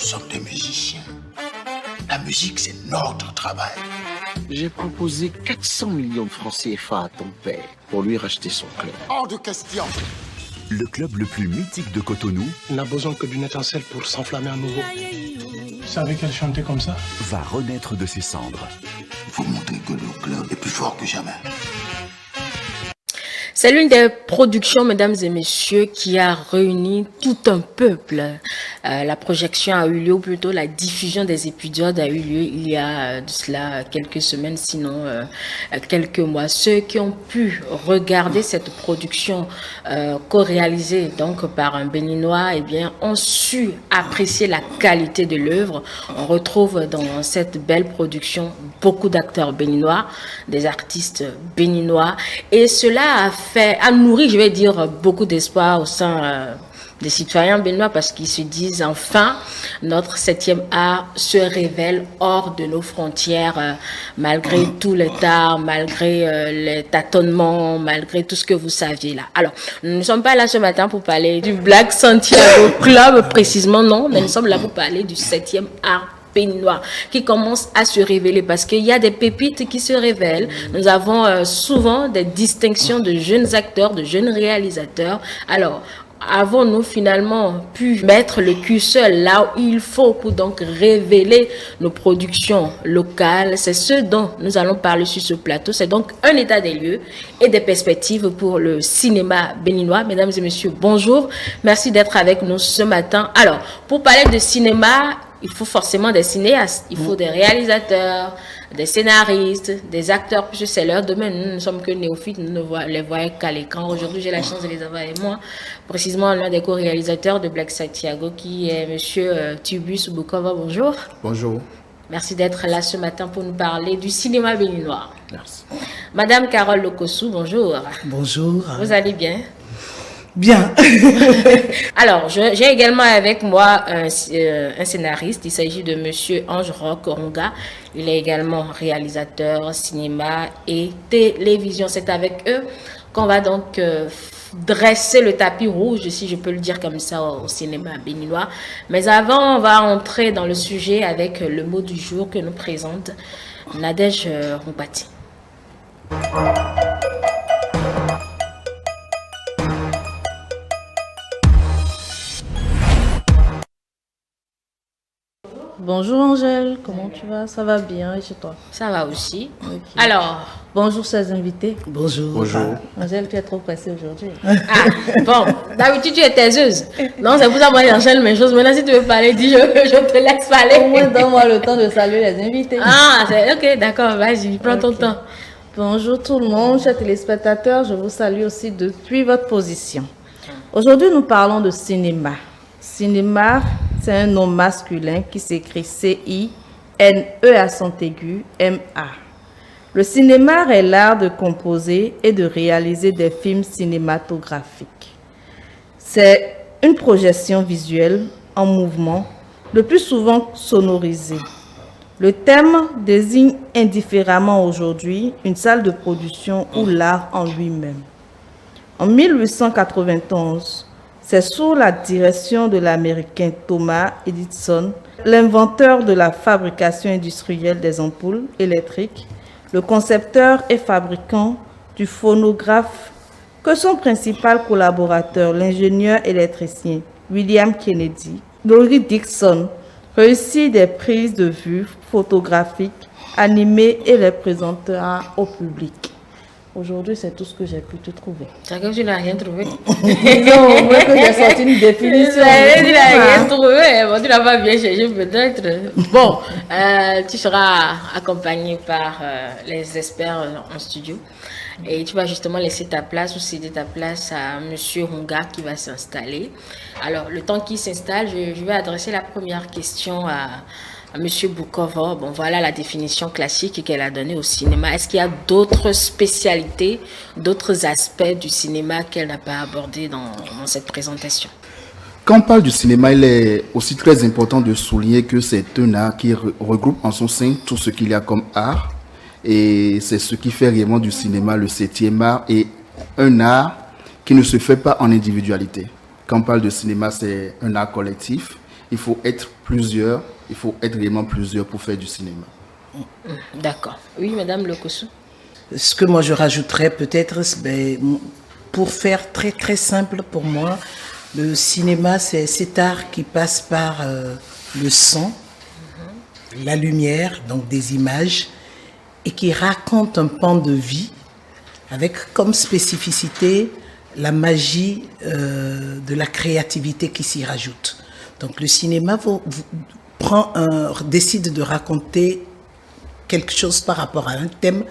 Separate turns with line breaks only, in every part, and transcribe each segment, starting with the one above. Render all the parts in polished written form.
sommes des musiciens. La musique, c'est notre travail.
J'ai proposé 400 millions de francs CFA à ton père pour lui racheter son club.
Hors de question.
Le club le plus mythique de Cotonou
n'a besoin que d'une étincelle pour s'enflammer à nouveau. Vous savez qu'elle chantait comme ça?
Va renaître de ses cendres.
Il faut montrer que le club est plus fort que jamais.
C'est l'une des productions, mesdames et messieurs, qui a réuni tout un peuple. La projection a eu lieu, ou plutôt la diffusion des épisodes a eu lieu il y a de cela quelques semaines, sinon quelques mois. Ceux qui ont pu regarder cette production co-réalisée donc par un Béninois, eh bien, ont su apprécier la qualité de l'œuvre. On retrouve dans cette belle production beaucoup d'acteurs béninois, des artistes béninois, et cela a nourri, je vais dire, beaucoup d'espoir au sein des citoyens béninois, parce qu'ils se disent enfin notre 7e art se révèle hors de nos frontières, malgré tous les tares, malgré les tâtonnements, malgré tout ce que vous saviez là. Alors, nous ne sommes pas là ce matin pour parler du Black Santiago Club précisément, non, mais nous sommes là pour parler du 7e art béninois qui commence à se révéler, parce qu'il y a des pépites qui se révèlent. Nous avons souvent des distinctions de jeunes acteurs, de jeunes réalisateurs. Alors, avons-nous finalement pu mettre le curseur là où il faut pour donc révéler nos productions locales? C'est ce dont nous allons parler sur ce plateau. C'est donc un état des lieux et des perspectives pour le cinéma béninois. Mesdames et messieurs, bonjour. Merci d'être avec nous ce matin. Alors, pour parler de cinéma, il faut forcément des cinéastes, il faut des réalisateurs, des scénaristes, des acteurs, puisque c'est leur domaine. Nous ne sommes que néophytes, nous ne les voyons qu'à l'écran. Aujourd'hui, j'ai la chance de les avoir avec moi, précisément l'un des co-réalisateurs de Black Santiago, qui est monsieur Tubus Bukova. Bonjour.
Bonjour.
Merci d'être là ce matin pour nous parler du cinéma béninois.
Merci.
Madame Carole Lokossou, bonjour.
Bonjour.
Vous allez bien?
Bien.
Alors, j'ai également avec moi un scénariste. Il s'agit de monsieur Ange Roch Ronga. Il est également réalisateur cinéma et télévision. C'est avec eux qu'on va donc dresser le tapis rouge, si je peux le dire comme ça, au cinéma béninois. Mais avant, on va entrer dans le sujet avec le mot du jour que nous présente Nadège Rompati.
Bonjour Angèle, comment tu vas? Ça va bien et chez toi?
Ça va aussi.
Okay.
Alors,
bonjour chers invités.
Bonjour.
Bonjour.
Angèle, tu es trop pressée aujourd'hui.
Ah, bon, d'habitude tu es taiseuse. Non, c'est pour ça que moi j'enchaîne mes choses. Maintenant, si tu veux parler, dis je te laisse parler.
Au moins, donne-moi le temps de saluer les invités.
Ah, c'est ok, d'accord, vas-y, prends ton temps.
Bonjour tout le monde, chers téléspectateurs, je vous salue aussi depuis votre position. Aujourd'hui, nous parlons de cinéma. Cinéma, c'est un nom masculin qui s'écrit C-I-N-E accent aigu M-A. Le cinéma est l'art de composer et de réaliser des films cinématographiques. C'est une projection visuelle en mouvement, le plus souvent sonorisée. Le thème désigne indifféremment aujourd'hui une salle de production ou l'art en lui-même. En 1891, c'est sous la direction de l'Américain Thomas Edison, l'inventeur de la fabrication industrielle des ampoules électriques, le concepteur et fabricant du phonographe, que son principal collaborateur, l'ingénieur électricien William Kennedy, Laurie Dixon, réussit des prises de vue photographiques, animées et les présentera au public. Aujourd'hui, c'est tout ce que j'ai pu te trouver.
C'est que tu n'as rien trouvé.
Non, moi que j'ai sorti une définition.
Tu n'as rien trouvé. Bon, tu n'as pas bien cherché peut-être. Bon, tu seras accompagné par les experts en studio. Et tu vas justement laisser ta place ou céder ta place à monsieur Ronga qui va s'installer. Alors, le temps qu'il s'installe, je vais adresser la première question à monsieur Bukova. Bon, voilà la définition classique qu'elle a donnée au cinéma. Est-ce qu'il y a d'autres spécialités, d'autres aspects du cinéma qu'elle n'a pas abordé dans cette présentation?
Quand on parle du cinéma, il est aussi très important de souligner que c'est un art qui regroupe en son sein tout ce qu'il y a comme art. Et c'est ce qui fait réellement du cinéma le 7e art et un art qui ne se fait pas en individualité. Quand on parle de cinéma, c'est un art collectif. il faut être plusieurs, il faut être réellement plusieurs pour faire du cinéma.
D'accord. Oui, Madame Lokossou.
Ce que moi je rajouterais peut-être, pour faire très très simple pour moi, le cinéma c'est cet art qui passe par le son, la lumière, donc des images, et qui raconte un pan de vie avec comme spécificité la magie de la créativité qui s'y rajoute. Donc le cinéma décide de raconter quelque chose par rapport à un thème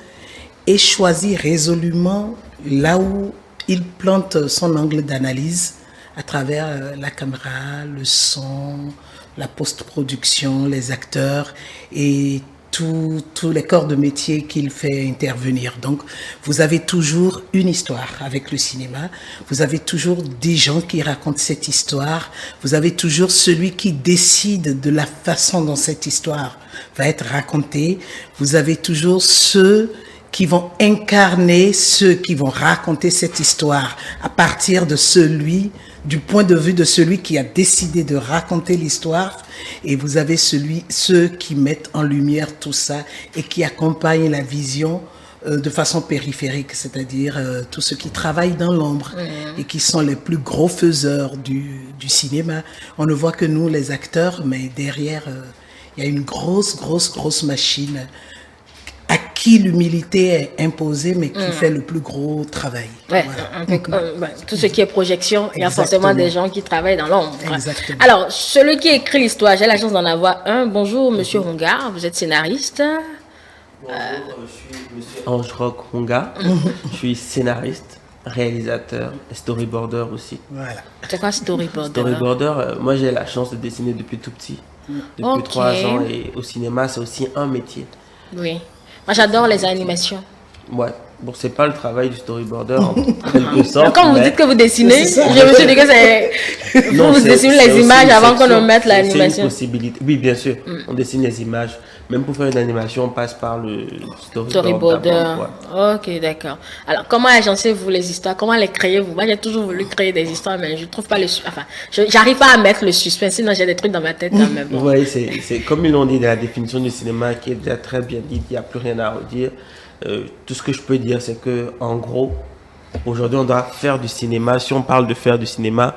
et choisit résolument là où il plante son angle d'analyse à travers la caméra, le son, la post-production, les acteurs et tous les corps de métier qu'il fait intervenir. Donc, vous avez toujours une histoire avec le cinéma. Vous avez toujours des gens qui racontent cette histoire. Vous avez toujours celui qui décide de la façon dont cette histoire va être racontée. Vous avez toujours ceux qui vont incarner, ceux qui vont raconter cette histoire à partir de du point de vue de celui qui a décidé de raconter l'histoire, et vous avez ceux qui mettent en lumière tout ça et qui accompagnent la vision de façon périphérique, c'est-à-dire tous ceux qui travaillent dans l'ombre et qui sont les plus gros faiseurs du cinéma. On ne voit que nous, les acteurs, mais derrière, il y a une grosse machine à qui l'humilité est imposée, mais qui fait le plus gros travail.
Ouais,
Voilà.
Tout ce qui est projection, il y a forcément des gens qui travaillent dans l'ombre.
Exactement.
Alors, celui qui écrit l'histoire, j'ai la chance d'en avoir un. Bonjour, Monsieur Honga, vous êtes scénariste.
Bonjour, je suis Monsieur Ange-Roch Honga. Je suis scénariste, réalisateur et storyboarder aussi.
Voilà.
C'est quoi storyboarder?
Storyboarder, moi j'ai la chance de dessiner depuis tout petit, depuis 3 ans, et au cinéma c'est aussi un métier.
Oui. Moi, j'adore les animations.
Ouais, bon, c'est pas le travail du storyboarder en quelque sorte.
Quand vous dites que vous dessinez, je me suis dit que c'est.
Non,
vous dessinez les images avant qu'on ne mette
C'est
l'animation.
une possibilité. Oui, bien sûr, on dessine les images. Même pour faire une animation, on passe par le storyboarder.
Ouais. Ok, d'accord. Alors, comment agencez-vous les histoires? Comment les créez-vous? Moi, j'ai toujours voulu créer des histoires, mais je trouve pas le. Enfin, j'arrive pas à mettre le suspense, sinon j'ai des trucs dans ma tête quand même. Bon.
Oui, c'est comme ils l'ont dit dans la définition du cinéma, qui est déjà très bien dit, il n'y a plus rien à redire. Tout ce que je peux dire, c'est que en gros, aujourd'hui, on doit faire du cinéma. Si on parle de faire du cinéma,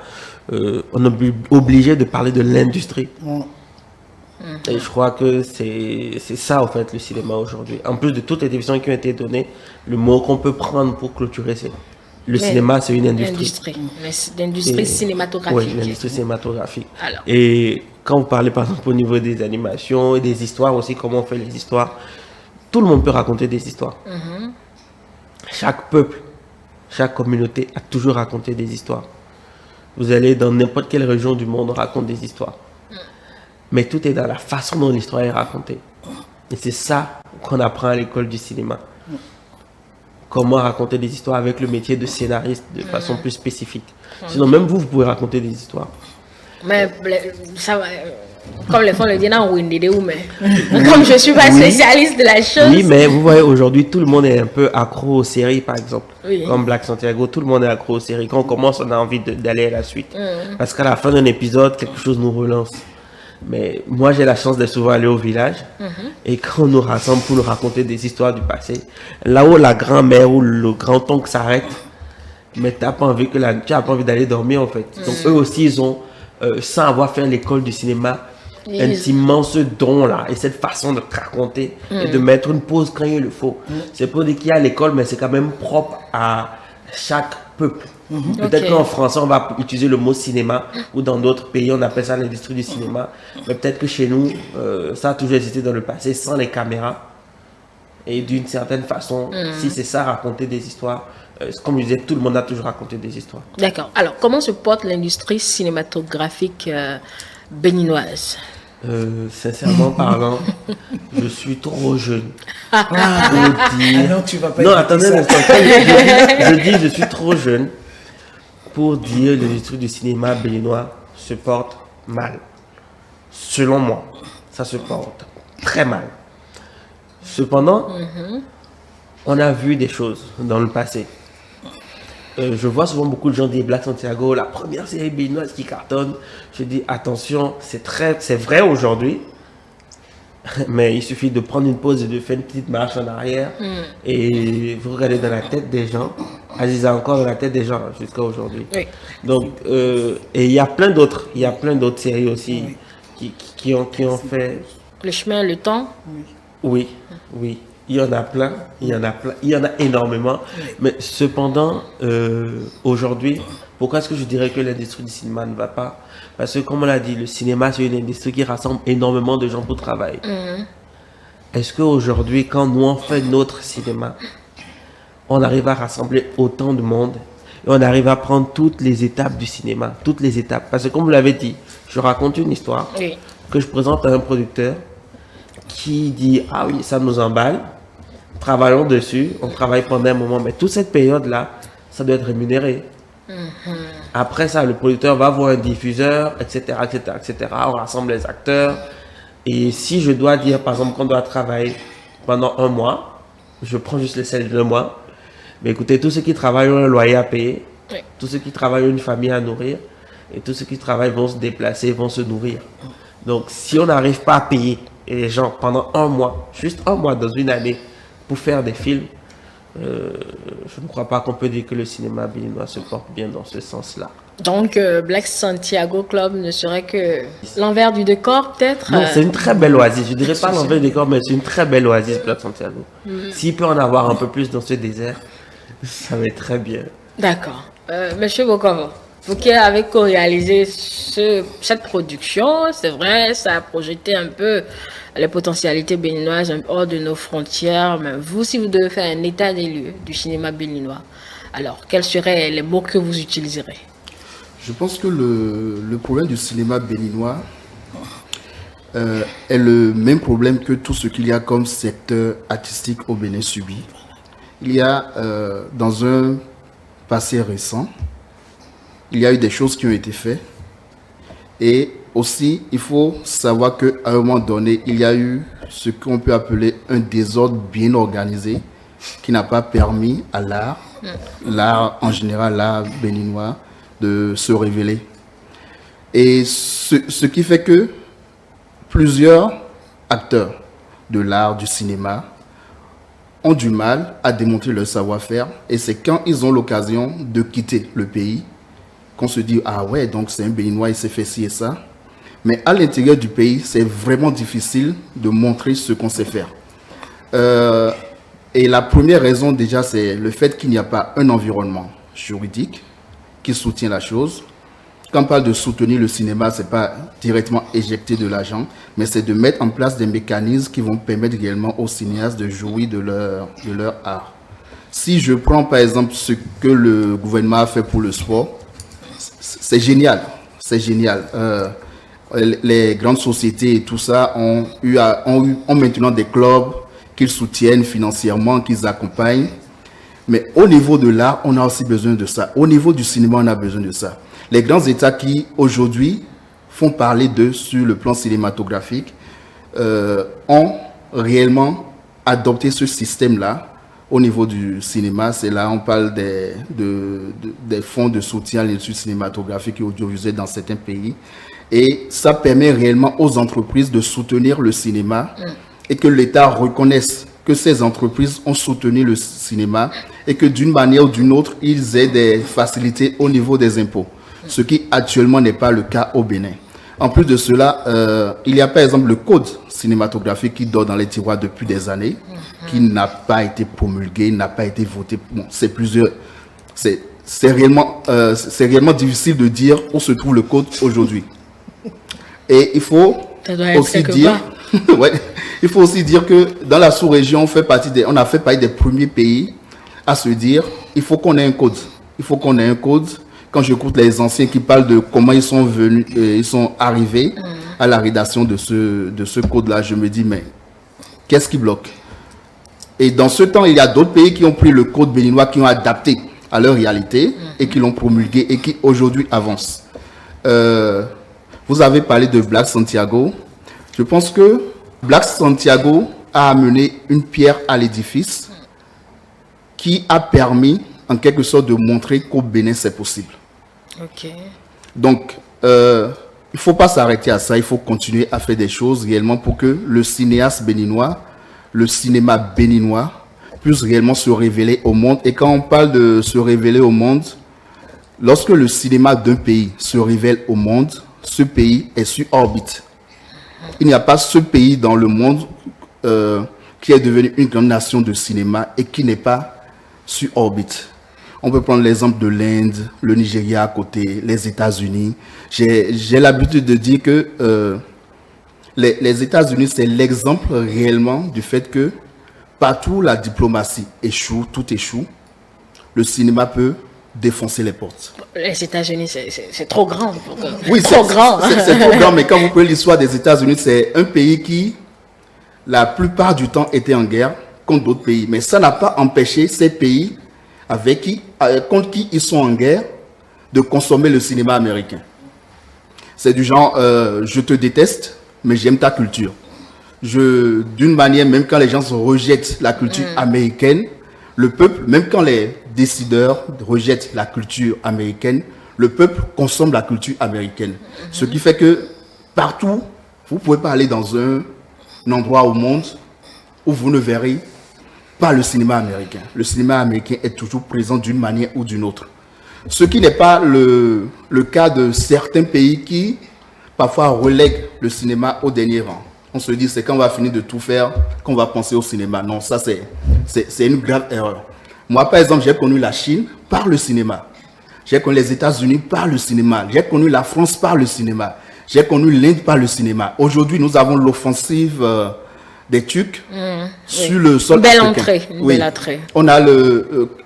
on est obligé de parler de l'industrie. Et je crois que c'est ça, en fait, le cinéma aujourd'hui. En plus de toutes les définitions qui ont été données, le mot qu'on peut prendre pour clôturer, c'est le cinéma, c'est une industrie.
L'industrie cinématographique.
Oui, l'industrie cinématographique.
Alors.
Et quand vous parlez, par exemple, au niveau des animations et des histoires aussi, comment on fait les histoires, tout le monde peut raconter des histoires. Chaque peuple, chaque communauté a toujours raconté des histoires. Vous allez dans n'importe quelle région du monde, on raconte des histoires. Mais tout est dans la façon dont l'histoire est racontée. Et c'est ça qu'on apprend à l'école du cinéma. Comment raconter des histoires avec le métier de scénariste de façon plus spécifique. Sinon, même vous pouvez raconter des histoires.
Mais ça va. Comme les gens le disent, comme je ne suis pas spécialiste de la chose.
Oui, mais vous voyez, aujourd'hui, tout le monde est un peu accro aux séries, par exemple.
Oui.
Comme Black Santiago, tout le monde est accro aux séries. Quand on commence, on a envie d'aller à la suite. Parce qu'à la fin d'un épisode, quelque chose nous relance. Mais moi, j'ai la chance d'être souvent allé au village. Et quand on nous rassemble pour nous raconter des histoires du passé, là où la grand-mère ou le grand-oncle s'arrête, mais tu n'as pas envie d'aller dormir, en fait. Donc, eux aussi, ils ont, sans avoir fait l'école du cinéma, intimement ce don-là et cette façon de raconter et de mettre une pause quand il le faut. C'est pour dire qu'il y a l'école, mais c'est quand même propre à chaque peuple. Peut-être qu'en français, on va utiliser le mot cinéma, ou dans d'autres pays, on appelle ça l'industrie du cinéma. Mais peut-être que chez nous, ça a toujours existé dans le passé, sans les caméras. Et d'une certaine façon, si c'est ça, raconter des histoires, comme je disais, tout le monde a toujours raconté des histoires.
D'accord. Alors, comment se porte l'industrie cinématographique béninoise?
Sincèrement parlant, je suis trop jeune.
Non, tu vas pas
non,
écouter
attendez
ça.
un instant. Je dis je suis trop jeune pour dire que l'industrie du cinéma béninois se porte mal. Selon moi, ça se porte très mal. Cependant, on a vu des choses dans le passé. je vois souvent beaucoup de gens dire Black Santiago, la première série béninoise qui cartonne. Je dis attention, c'est vrai aujourd'hui, mais il suffit de prendre une pause et de faire une petite marche en arrière et vous regardez dans la tête des gens. Aziza encore dans la tête des gens jusqu'à aujourd'hui. Oui. Donc, et il y a plein d'autres séries aussi qui ont fait
le chemin, le temps.
Oui. Il y en a plein, il y en a énormément. Oui. Mais cependant, aujourd'hui, pourquoi est-ce que je dirais que l'industrie du cinéma ne va pas? Parce que comme on l'a dit, le cinéma, c'est une industrie qui rassemble énormément de gens pour travailler. Est-ce qu'aujourd'hui, quand nous on fait notre cinéma, on arrive à rassembler autant de monde et on arrive à prendre toutes les étapes du cinéma, toutes les étapes? Parce que comme vous l'avez dit, je raconte une histoire que je présente à un producteur qui dit « Ah oui, ça nous emballe, travaillons dessus, on travaille pendant un moment, mais toute cette période-là, ça doit être rémunéré. » Après ça, le producteur va voir un diffuseur, etc., etc., etc. On rassemble les acteurs. Et si je dois dire, par exemple, qu'on doit travailler pendant un mois, je prends juste les salaires de mois. Mais écoutez, tous ceux qui travaillent ont un loyer à payer, tous ceux qui travaillent ont une famille à nourrir, et tous ceux qui travaillent vont se déplacer, vont se nourrir. Donc, si on n'arrive pas à payer les gens pendant un mois, juste un mois dans une année, pour faire des films, je ne crois pas qu'on peut dire que le cinéma béninois se porte bien dans ce sens-là.
Donc, Black Santiago Club ne serait que l'envers du décor, peut-être?
Non, c'est une très belle oasis. Je ne dirais pas l'envers du décor, mais c'est une très belle oasis, Black Santiago. S'il peut en avoir un peu plus dans ce désert, ça va être très bien.
D'accord. Monsieur Bokovo, vous qui avez co-réalisé cette production, c'est vrai, ça a projeté un peu les potentialités béninoises hors de nos frontières. Mais vous, si vous devez faire un état des lieux du cinéma béninois, alors quels seraient les mots que vous utiliserez?
Je pense que le problème du cinéma béninois est le même problème que tout ce qu'il y a comme secteur artistique au Bénin subit. Il y a, dans un passé récent, il y a eu des choses qui ont été faites. Et aussi, il faut savoir qu'à un moment donné, il y a eu ce qu'on peut appeler un désordre bien organisé qui n'a pas permis à l'art en général, l'art béninois, de se révéler. Et ce qui fait que plusieurs acteurs de l'art, du cinéma, ont du mal à démontrer leur savoir-faire. Et c'est quand ils ont l'occasion de quitter le pays qu'on se dit « Ah ouais, donc c'est un Béninois, il s'est fait ci et ça ». Mais à l'intérieur du pays, c'est vraiment difficile de montrer ce qu'on sait faire. Et la première raison déjà, c'est le fait qu'il n'y a pas un environnement juridique qui soutient la chose. Quand on parle de soutenir le cinéma, ce n'est pas directement éjecter de l'argent, mais c'est de mettre en place des mécanismes qui vont permettre réellement aux cinéastes de jouir de leur art. Si je prends par exemple ce que le gouvernement a fait pour le sport, c'est génial, c'est génial. Les grandes sociétés et tout ça ont maintenant des clubs qu'ils soutiennent financièrement, qu'ils accompagnent. Mais au niveau de l'art, on a aussi besoin de ça. Au niveau du cinéma, on a besoin de ça. Les grands États qui, aujourd'hui, font parler d'eux sur le plan cinématographique, ont réellement adopté ce système-là au niveau du cinéma. C'est là on parle des fonds de soutien à l'industrie cinématographique et audiovisuelle dans certains pays. Et ça permet réellement aux entreprises de soutenir le cinéma et que l'État reconnaisse que ces entreprises ont soutenu le cinéma et que d'une manière ou d'une autre, ils aient des facilités au niveau des impôts, ce qui actuellement n'est pas le cas au Bénin. En plus de cela, il y a par exemple le code cinématographique qui dort dans les tiroirs depuis des années, qui n'a pas été promulgué, n'a pas été voté. Bon, c'est réellement difficile de dire où se trouve le code aujourd'hui. Et il faut aussi dire, ouais, il faut aussi dire que dans la sous-région, on a fait partie des premiers pays à se dire, il faut qu'on ait un code. Il faut qu'on ait un code. Quand j'écoute les anciens qui parlent de comment ils sont venus, ils sont arrivés à la rédaction de ce code-là, je me dis, mais qu'est-ce qui bloque? Et dans ce temps, il y a d'autres pays qui ont pris le code béninois, qui ont adapté à leur réalité et qui l'ont promulgué et qui aujourd'hui avancent. Vous avez parlé de Black Santiago. Je pense que Black Santiago a amené une pierre à l'édifice qui a permis en quelque sorte de montrer qu'au Bénin, c'est possible.
Ok.
Donc, il ne faut pas s'arrêter à ça, il faut continuer à faire des choses réellement pour que le cinéaste béninois, le cinéma béninois, puisse réellement se révéler au monde. Et quand on parle de se révéler au monde, lorsque le cinéma d'un pays se révèle au monde, ce pays est sur orbite. Il n'y a pas ce pays dans le monde qui est devenu une grande nation de cinéma et qui n'est pas sur orbite. On peut prendre l'exemple de l'Inde, le Nigeria à côté, les États-Unis. J'ai l'habitude de dire que les États-Unis, c'est l'exemple réellement du fait que partout la diplomatie échoue, tout échoue, le cinéma peut défoncer les portes.
Les États-Unis, c'est trop grand.
Oui, c'est trop grand, mais quand vous prenez l'histoire des États-Unis, c'est un pays qui, la plupart du temps, était en guerre contre d'autres pays. Mais ça n'a pas empêché ces pays contre qui ils sont en guerre de consommer le cinéma américain. C'est du genre, je te déteste, mais j'aime ta culture. D'une manière, même quand les gens rejettent la culture américaine, le peuple, même quand les décideurs rejettent la culture américaine, le peuple consomme la culture américaine. Ce qui fait que partout, vous ne pouvez pas aller dans un endroit au monde où vous ne verrez pas le cinéma américain. Le cinéma américain est toujours présent d'une manière ou d'une autre. Ce qui n'est pas le cas de certains pays qui, parfois, relèguent le cinéma au dernier rang. On se dit, c'est quand on va finir de tout faire qu'on va penser au cinéma. Non, ça, c'est une grave erreur. Moi, par exemple, j'ai connu la Chine par le cinéma. J'ai connu les États-Unis par le cinéma. J'ai connu la France par le cinéma. J'ai connu l'Inde par le cinéma. Aujourd'hui, nous avons l'offensive des Turcs sur le sol africain.
Une belle entrée.
On a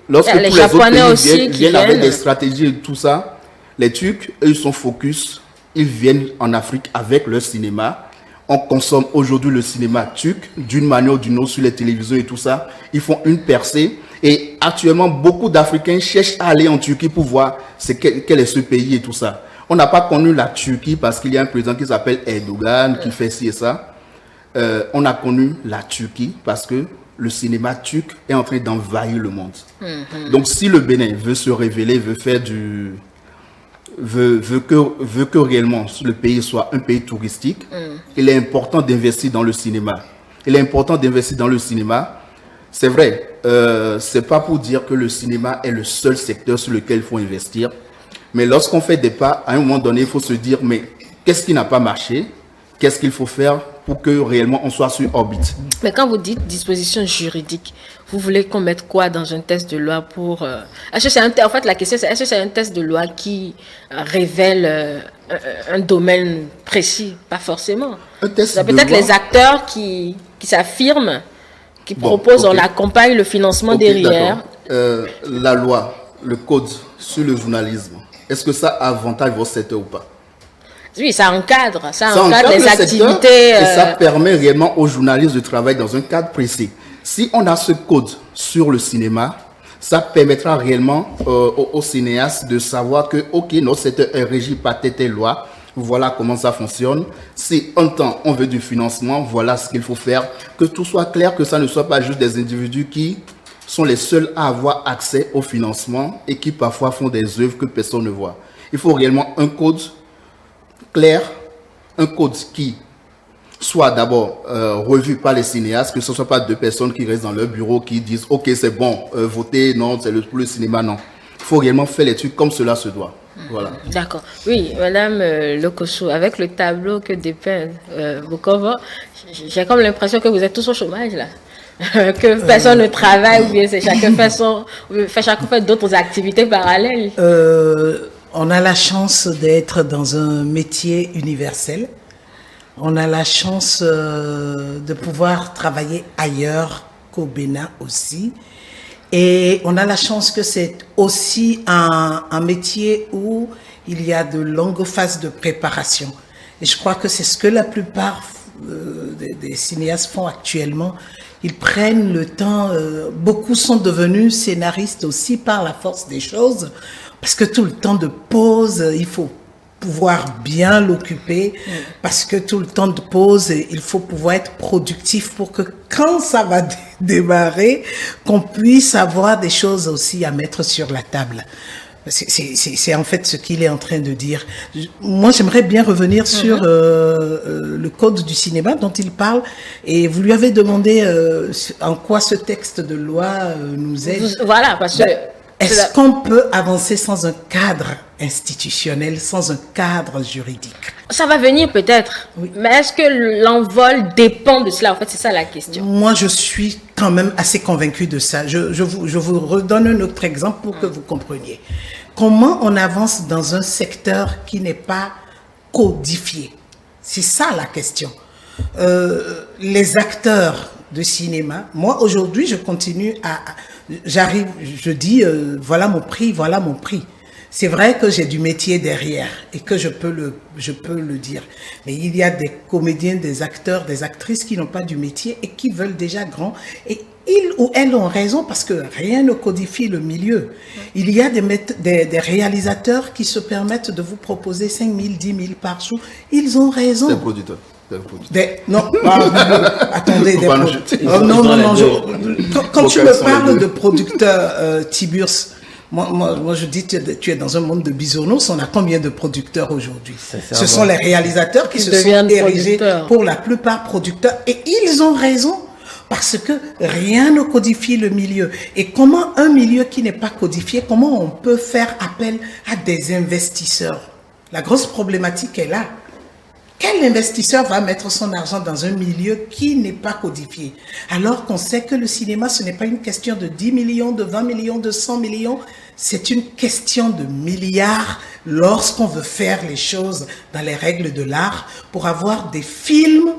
lorsque
les
tous les autres pays
aussi
viennent avec des stratégies et tout ça, les Turcs, eux, ils sont focus. Ils viennent en Afrique avec leur cinéma. On consomme aujourd'hui le cinéma turc d'une manière ou d'une autre sur les télévisions et tout ça. Ils font une percée. Et actuellement, beaucoup d'Africains cherchent à aller en Turquie pour voir quel est ce pays et tout ça. On n'a pas connu la Turquie parce qu'il y a un président qui s'appelle Erdogan qui fait ci et ça. On a connu la Turquie parce que le cinéma turc est en train d'envahir le monde. Donc si le Bénin veut se révéler, veut que réellement le pays soit un pays touristique, il est important d'investir dans le cinéma. Il est important d'investir dans le cinéma. C'est vrai, c'est pas pour dire que le cinéma est le seul secteur sur lequel il faut investir. Mais lorsqu'on fait des pas, à un moment donné, il faut se dire, mais qu'est-ce qui n'a pas marché? Qu'est-ce qu'il faut faire pour que réellement on soit sur orbite?
Mais quand vous dites disposition juridique, vous voulez qu'on mette quoi dans un test de loi pour... Est-ce que c'est en fait, la question c'est, est-ce que c'est un test de loi qui révèle un domaine précis? Pas forcément. Peut-être les acteurs qui s'affirment, qui proposent, on accompagne le financement derrière.
La loi, le code sur le journalisme, est-ce que ça avantage votre secteur ou pas?
Oui, ça encadre les activités.
Et ça permet réellement aux journalistes de travailler dans un cadre précis. Si on a ce code sur le cinéma, ça permettra réellement aux cinéastes de savoir que, ok, notre secteur est régi par telle loi, voilà comment ça fonctionne. Si un temps on veut du financement, voilà ce qu'il faut faire. Que tout soit clair, que ça ne soit pas juste des individus qui sont les seuls à avoir accès au financement et qui parfois font des œuvres que personne ne voit. Il faut réellement un code clair, un code qui soit d'abord revu par les cinéastes, que ce ne soit pas deux personnes qui restent dans leur bureau qui disent « Ok, c'est bon, votez, non, c'est pour le cinéma, non. » Il faut réellement faire les trucs comme cela se doit. Voilà.
D'accord. Oui, Madame Lokoso, avec le tableau que dépeint Bokova, j'ai comme l'impression que vous êtes tous au chômage là. Que personne ne travaille ou bien c'est chacun fait d'autres activités parallèles.
On a la chance d'être dans un métier universel. On a la chance de pouvoir travailler ailleurs qu'au Bénin aussi. Et on a la chance que c'est aussi un métier où il y a de longues phases de préparation. Et je crois que c'est ce que la plupart des cinéastes font actuellement. Ils prennent le temps, beaucoup sont devenus scénaristes aussi par la force des choses, parce que tout le temps de pause, il faut pouvoir bien l'occuper parce que tout le temps de pause, il faut pouvoir être productif pour que quand ça va démarrer, qu'on puisse avoir des choses aussi à mettre sur la table. C'est en fait ce qu'il est en train de dire. Moi, j'aimerais bien revenir sur le code du cinéma dont il parle. Et vous lui avez demandé en quoi ce texte de loi nous aide.
Voilà, parce que...
Est-ce qu'on peut avancer sans un cadre institutionnel, sans un cadre juridique?
Ça va venir peut-être, mais est-ce que l'envol dépend de cela? En fait, c'est ça la question.
Moi, je suis quand même assez convaincue de ça. Je vous redonne un autre exemple pour que vous compreniez. Comment on avance dans un secteur qui n'est pas codifié? C'est ça la question. Les acteurs de cinéma, moi aujourd'hui, je continue j'arrive, je dis, voilà mon prix, voilà mon prix. C'est vrai que j'ai du métier derrière et que je peux le dire. Mais il y a des comédiens, des acteurs, des actrices qui n'ont pas du métier et qui veulent déjà grand. Et ils ou elles ont raison parce que rien ne codifie le milieu. Il y a des réalisateurs qui se permettent de vous proposer 5 000, 10 000 par jour. Ils ont raison.
C'est un producteur.
Non, attendez, quand tu me parles de producteurs, Tiburce, moi je dis, tu es dans un monde de bisounours, on a combien de producteurs aujourd'hui? Ce sont les réalisateurs qui se sont érigés pour la plupart producteurs, et ils ont raison, parce que rien ne codifie le milieu. Et comment un milieu qui n'est pas codifié, comment on peut faire appel à des investisseurs? La grosse problématique est là. Quel investisseur va mettre son argent dans un milieu qui n'est pas codifié? Alors qu'on sait que le cinéma, ce n'est pas une question de 10 millions, de 20 millions, de 100 millions. C'est une question de milliards lorsqu'on veut faire les choses dans les règles de l'art pour avoir des films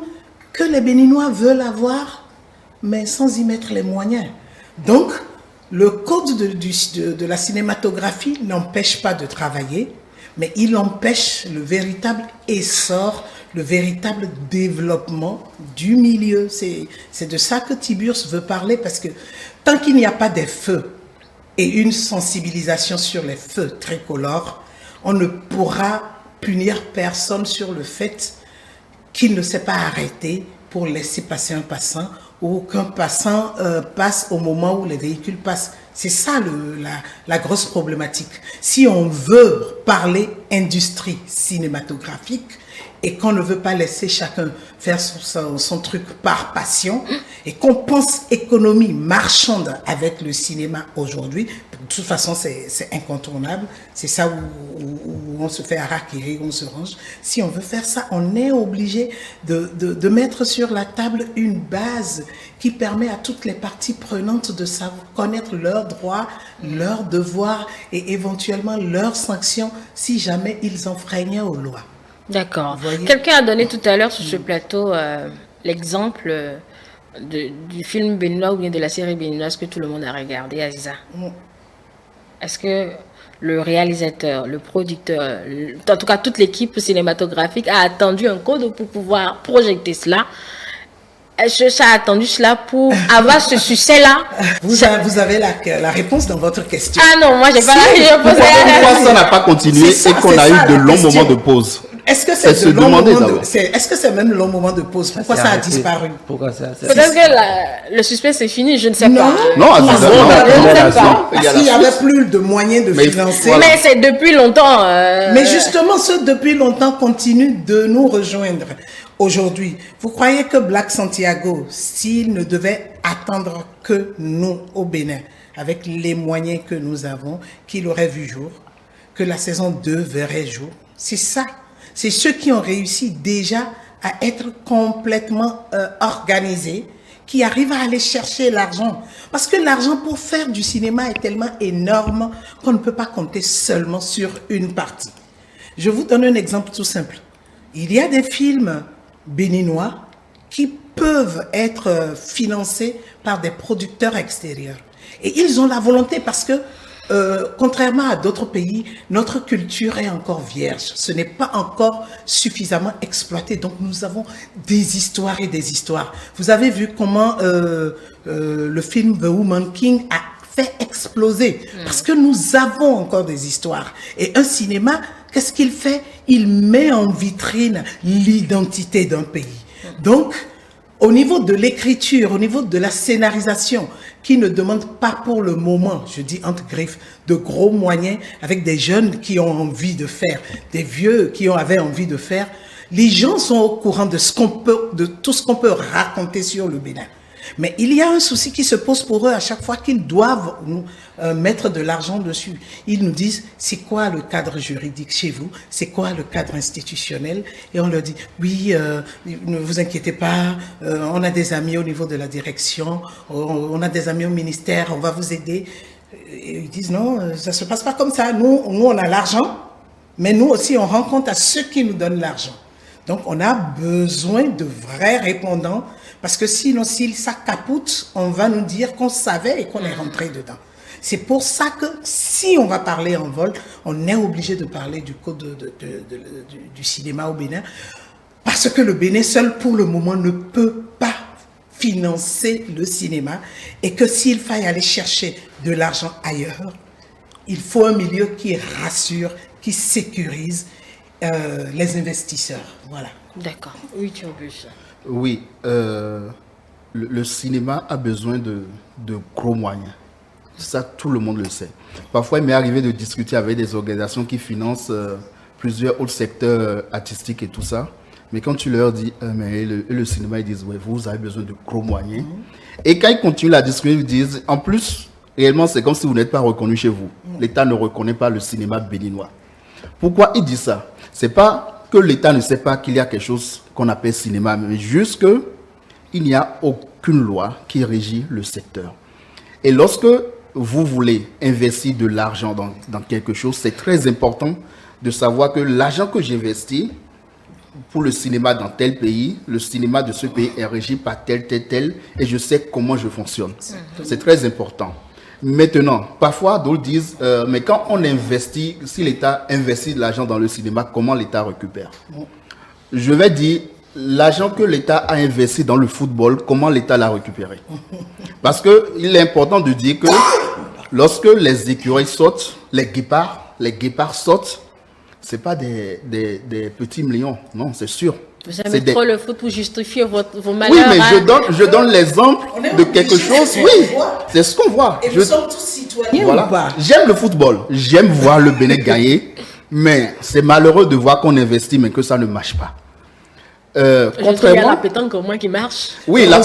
que les Béninois veulent avoir, mais sans y mettre les moyens. Donc, le code de la cinématographie n'empêche pas de travailler, mais il empêche le véritable essor, le véritable développement du milieu. C'est de ça que Tiburce veut parler, parce que tant qu'il n'y a pas des feux et une sensibilisation sur les feux tricolores, on ne pourra punir personne sur le fait qu'il ne s'est pas arrêté pour laisser passer un passant ou qu'un passant passe au moment où les véhicules passent. C'est ça la grosse problématique. Si on veut parler industrie cinématographique et qu'on ne veut pas laisser chacun faire son truc par passion et qu'on pense économie marchande avec le cinéma aujourd'hui, de toute façon c'est incontournable, c'est ça où on se fait harakiri, où on se range. Si on veut faire ça, on est obligé de mettre sur la table une base qui permet à toutes les parties prenantes de savoir connaître leurs droits, leurs devoirs et éventuellement leurs sanctions si jamais ils enfreignaient aux lois.
D'accord. Quelqu'un a donné tout à l'heure sur ce plateau l'exemple du film béninois ou bien de la série béninoise que tout le monde a regardé, Aziza. Est-ce que le réalisateur, le producteur, en tout cas toute l'équipe cinématographique a attendu un code pour pouvoir projeter cela? Est-ce que ça a attendu cela pour avoir ce succès-là?
Vous avez la réponse dans votre question.
Ah non, moi j'ai pas la réponse.
Pourquoi ça n'a pas continué et qu'on a eu de longs moments de pause?
Est-ce que c'est est-ce que c'est même le long moment de pause? Pourquoi ça a disparu?
Peut-être que le suspense est fini, je ne sais pas.
Non,
s'il n'y avait plus de moyens de financer.
Mais c'est depuis longtemps.
Mais justement, ceux depuis longtemps continuent de nous rejoindre. Aujourd'hui, vous croyez que Black Santiago, s'il ne devait attendre que nous au Bénin, avec les moyens que nous avons, qu'il aurait vu jour, que la saison 2 verrait jour? C'est ça. C'est ceux qui ont réussi déjà à être complètement organisés, qui arrivent à aller chercher l'argent. Parce que l'argent pour faire du cinéma est tellement énorme qu'on ne peut pas compter seulement sur une partie. Je vous donne un exemple tout simple. Il y a des films béninois qui peuvent être financés par des producteurs extérieurs. Et ils ont la volonté parce que contrairement à d'autres pays, notre culture est encore vierge. Ce n'est pas encore suffisamment exploité. Donc, nous avons des histoires et des histoires. Vous avez vu comment le film The Woman King a fait exploser. Parce que nous avons encore des histoires. Et un cinéma qu'est-ce qu'il fait? Il met en vitrine l'identité d'un pays. Donc, au niveau de l'écriture, au niveau de la scénarisation, qui ne demande pas pour le moment, je dis entre griffes, de gros moyens, avec des jeunes qui ont envie de faire, des vieux qui avaient envie de faire, les gens sont au courant de tout ce qu'on peut raconter sur le Bénin. Mais il y a un souci qui se pose pour eux à chaque fois qu'ils doivent nous mettre de l'argent dessus. Ils nous disent, c'est quoi le cadre juridique chez vous? C'est quoi le cadre institutionnel? Et on leur dit, oui, ne vous inquiétez pas, on a des amis au niveau de la direction, on a des amis au ministère, on va vous aider. Et ils disent, non, ça ne se passe pas comme ça. Nous, on a l'argent, mais nous aussi, on rend compte à ceux qui nous donnent l'argent. Donc, on a besoin de vrais répondants. Parce que sinon, si ça capote, on va nous dire qu'on savait et qu'on est rentré dedans. C'est pour ça que si on va parler en vol, on est obligé de parler du code du cinéma au Bénin. Parce que le Bénin seul, pour le moment, ne peut pas financer le cinéma. Et que s'il faille aller chercher de l'argent ailleurs, il faut un milieu qui rassure, qui sécurise les investisseurs. Voilà.
D'accord. Oui, tu as vu ça.
Oui, le cinéma a besoin de gros moyens. Ça, tout le monde le sait. Parfois, il m'est arrivé de discuter avec des organisations qui financent plusieurs autres secteurs artistiques et tout ça. Mais quand tu leur dis, mais le cinéma, ils disent, ouais, vous avez besoin de gros moyens. Et quand ils continuent la discussion, ils disent, en plus, réellement, c'est comme si vous n'êtes pas reconnu chez vous. L'État ne reconnaît pas le cinéma béninois. Pourquoi ils disent ça? C'est pas que l'État ne sait pas qu'il y a quelque chose qu'on appelle cinéma, mais juste qu'il n'y a aucune loi qui régit le secteur. Et lorsque vous voulez investir de l'argent dans quelque chose, c'est très important de savoir que l'argent que j'investis pour le cinéma dans tel pays, le cinéma de ce pays est régi par tel, et je sais comment je fonctionne. C'est très important. Maintenant, parfois, d'autres disent, mais quand on investit, si l'État investit de l'argent dans le cinéma, comment l'État récupère? Je vais dire, l'argent que l'État a investi dans le football, comment l'État l'a récupéré? Parce qu'il est important de dire que lorsque les écureuils sautent, les guépards sautent, ce n'est pas des petits millions, non, c'est sûr.
Vous aimez trop le foot pour justifier vos malheurs.
Oui, mais je donne l'exemple de quelque chose. Oui, c'est ce qu'on voit.
Et nous sommes tous citoyens
voilà.
ou pas?
J'aime le football. J'aime voir le Bénin gagner. Mais c'est malheureux de voir qu'on investit, mais que ça ne marche pas.
Contrairement, il y a la pétanque au moins qui marche.
Oui, la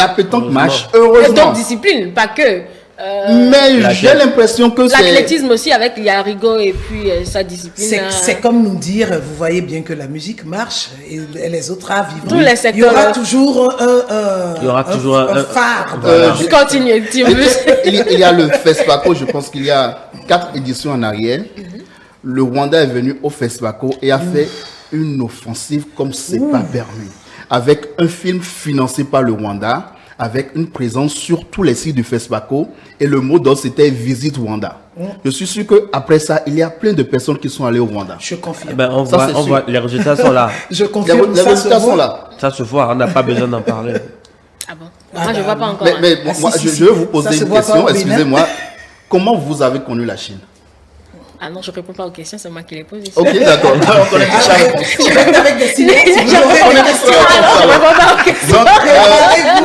pétanque marche, heureusement.
Et d'autres disciplines, pas que.
Mais j'ai l'impression que c'est...
L'athlétisme aussi, avec Yarigo et puis sa discipline.
C'est comme nous dire, vous voyez bien que la musique marche et les autres arts vivants.
Tous les secteurs.
Il y aura toujours un phare.
Continue,
il y a le FESPACO, je pense qu'il y a 4 éditions en arrière. Le Rwanda est venu au FESPACO et a fait une offensive comme c'est pas permis. Avec un film financé par le Rwanda, avec une présence sur tous les sites du FESPACO, et le mot d'ordre c'était Visite Rwanda. Je suis sûr qu'après ça, il y a plein de personnes qui sont allées au Rwanda.
Je confirme.
Eh ben, on voit, les résultats sont là.
Je confirme.
Les résultats sont là.
Ça se voit, on n'a pas besoin d'en parler.
Ah bon? Moi, je ne vois pas encore.
Mais moi, je vais vous poser une question, excusez-moi. Comment vous avez connu la Chine?
Ah non, je ne réponds pas aux questions, c'est moi qui les pose. Ici.
Ok, d'accord. On connaît tous la réponse.
Avec des signes.
Donc,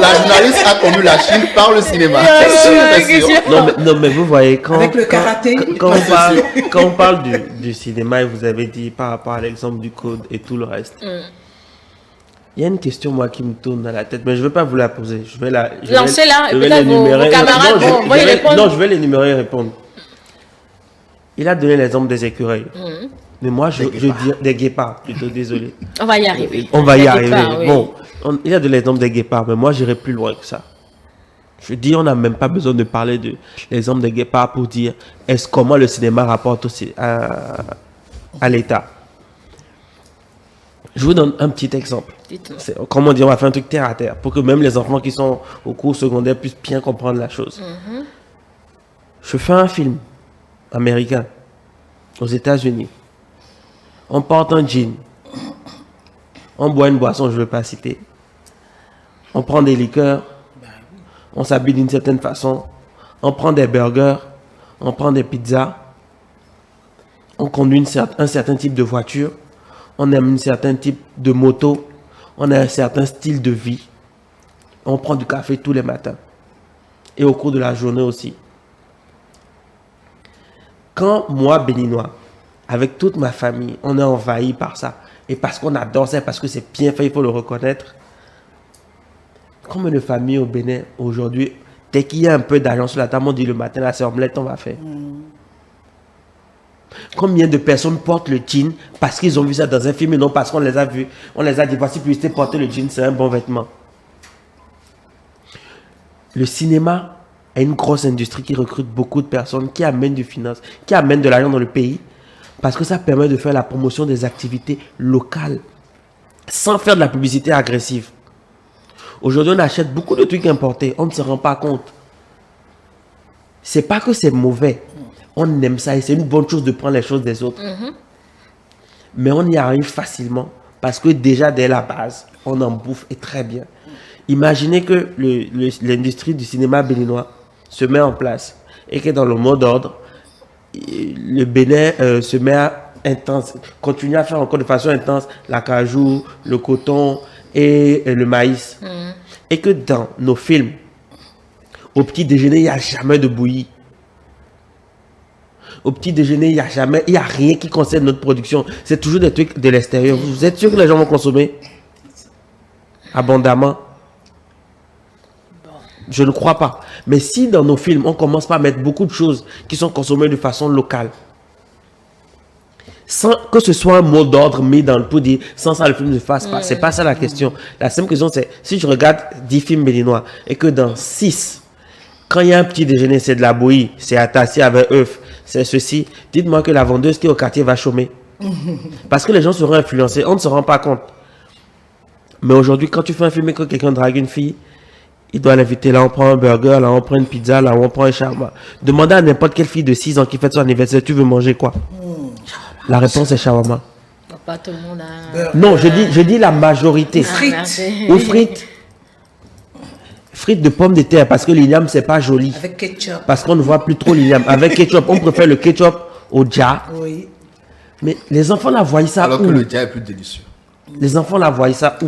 la journaliste a connu la Chine par le cinéma.
Non, mais vous voyez, quand on parle du cinéma, et vous avez dit par rapport à l'exemple du code et tout le reste, il y a une question, moi, qui me tourne dans la tête, mais je ne vais pas vous la poser.
Lancez-la, et peut-être vos camarades vont y répondre.
Non, je vais l'énumérer et répondre. Il a donné l'exemple des écureuils. Mais moi, je dis des guépards, plutôt, désolé.
On va y arriver.
On va y arriver. Oui. Bon, il a donné l'exemple des guépards, mais moi, j'irai plus loin que ça. Je dis, on n'a même pas besoin de parler de l'exemple des guépards pour dire comment le cinéma rapporte aussi à l'État. Je vous donne un petit exemple. Comment dire, on va faire un truc terre à terre pour que même les enfants qui sont au cours secondaire puissent bien comprendre la chose. Je fais un film américain aux États-Unis. On porte un jean. On boit une boisson, je ne veux pas citer. On prend des liqueurs. On s'habille d'une certaine façon. On prend des burgers. On prend des pizzas. On conduit un certain type de voiture, on aime un certain type de moto, on a un certain style de vie. On prend du café tous les matins. Et au cours de la journée aussi. Quand moi, béninois, avec toute ma famille, on est envahi par ça, et parce qu'on adore ça, parce que c'est bien fait, il faut le reconnaître. Combien de familles au Bénin, aujourd'hui, dès qu'il y a un peu d'argent sur la table, on dit le matin, là, c'est omelette, on va faire. Combien de personnes portent le jean parce qu'ils ont vu ça dans un film et non parce qu'on les a vus, on les a dit, voici, publicité, porter le jean, c'est un bon vêtement. Le cinéma est une grosse industrie qui recrute beaucoup de personnes, qui amène du finance, qui amène de l'argent dans le pays, parce que ça permet de faire la promotion des activités locales, sans faire de la publicité agressive. Aujourd'hui, on achète beaucoup de trucs importés, on ne se rend pas compte. C'est pas que c'est mauvais, on aime ça et c'est une bonne chose de prendre les choses des autres. Mais on y arrive facilement, parce que déjà dès la base, on en bouffe et très bien. Imaginez que l'industrie du cinéma béninois se met en place et que dans le mot d'ordre, le Bénin se met à continue à faire encore de façon intense l'acajou, le coton et le maïs. Et que dans nos films, au petit déjeuner, il n'y a jamais de bouillie. Au petit déjeuner, il n'y a rien qui concerne notre production. C'est toujours des trucs de l'extérieur. Vous êtes sûr que les gens vont consommer abondamment? Je ne crois pas. Mais si dans nos films, on commence pas à mettre beaucoup de choses qui sont consommées de façon locale, sans que ce soit un mot d'ordre mis dans le pot, dire sans ça le film ne fasse pas. C'est pas ça la question. La simple question c'est, si je regarde 10 films béninois et que dans 6, quand il y a un petit déjeuner, c'est de la bouillie, c'est attaché avec œuf, c'est ceci, dites-moi que la vendeuse qui est au quartier va chômer. Parce que les gens seront influencés, on ne se rend pas compte. Mais aujourd'hui, quand tu fais un film et que quelqu'un drague une fille, il doit l'inviter. Là, on prend un burger, là, on prend une pizza, là, on prend un shawarma. Demandez à n'importe quelle fille de 6 ans qui fête son anniversaire, tu veux manger quoi? La réponse est shawarma.
Pas tout le monde a...
Non, je dis la majorité.
Frites.
Ou frites. Frites de pommes de terre, parce que l'igname, c'est pas joli.
Avec ketchup.
Parce qu'on ne voit plus trop l'igname. Avec ketchup, on préfère le ketchup au dja.
Oui.
Mais les enfants la voient ça
Alors
où?
que le dja est plus délicieux.
Les enfants la voient ça où?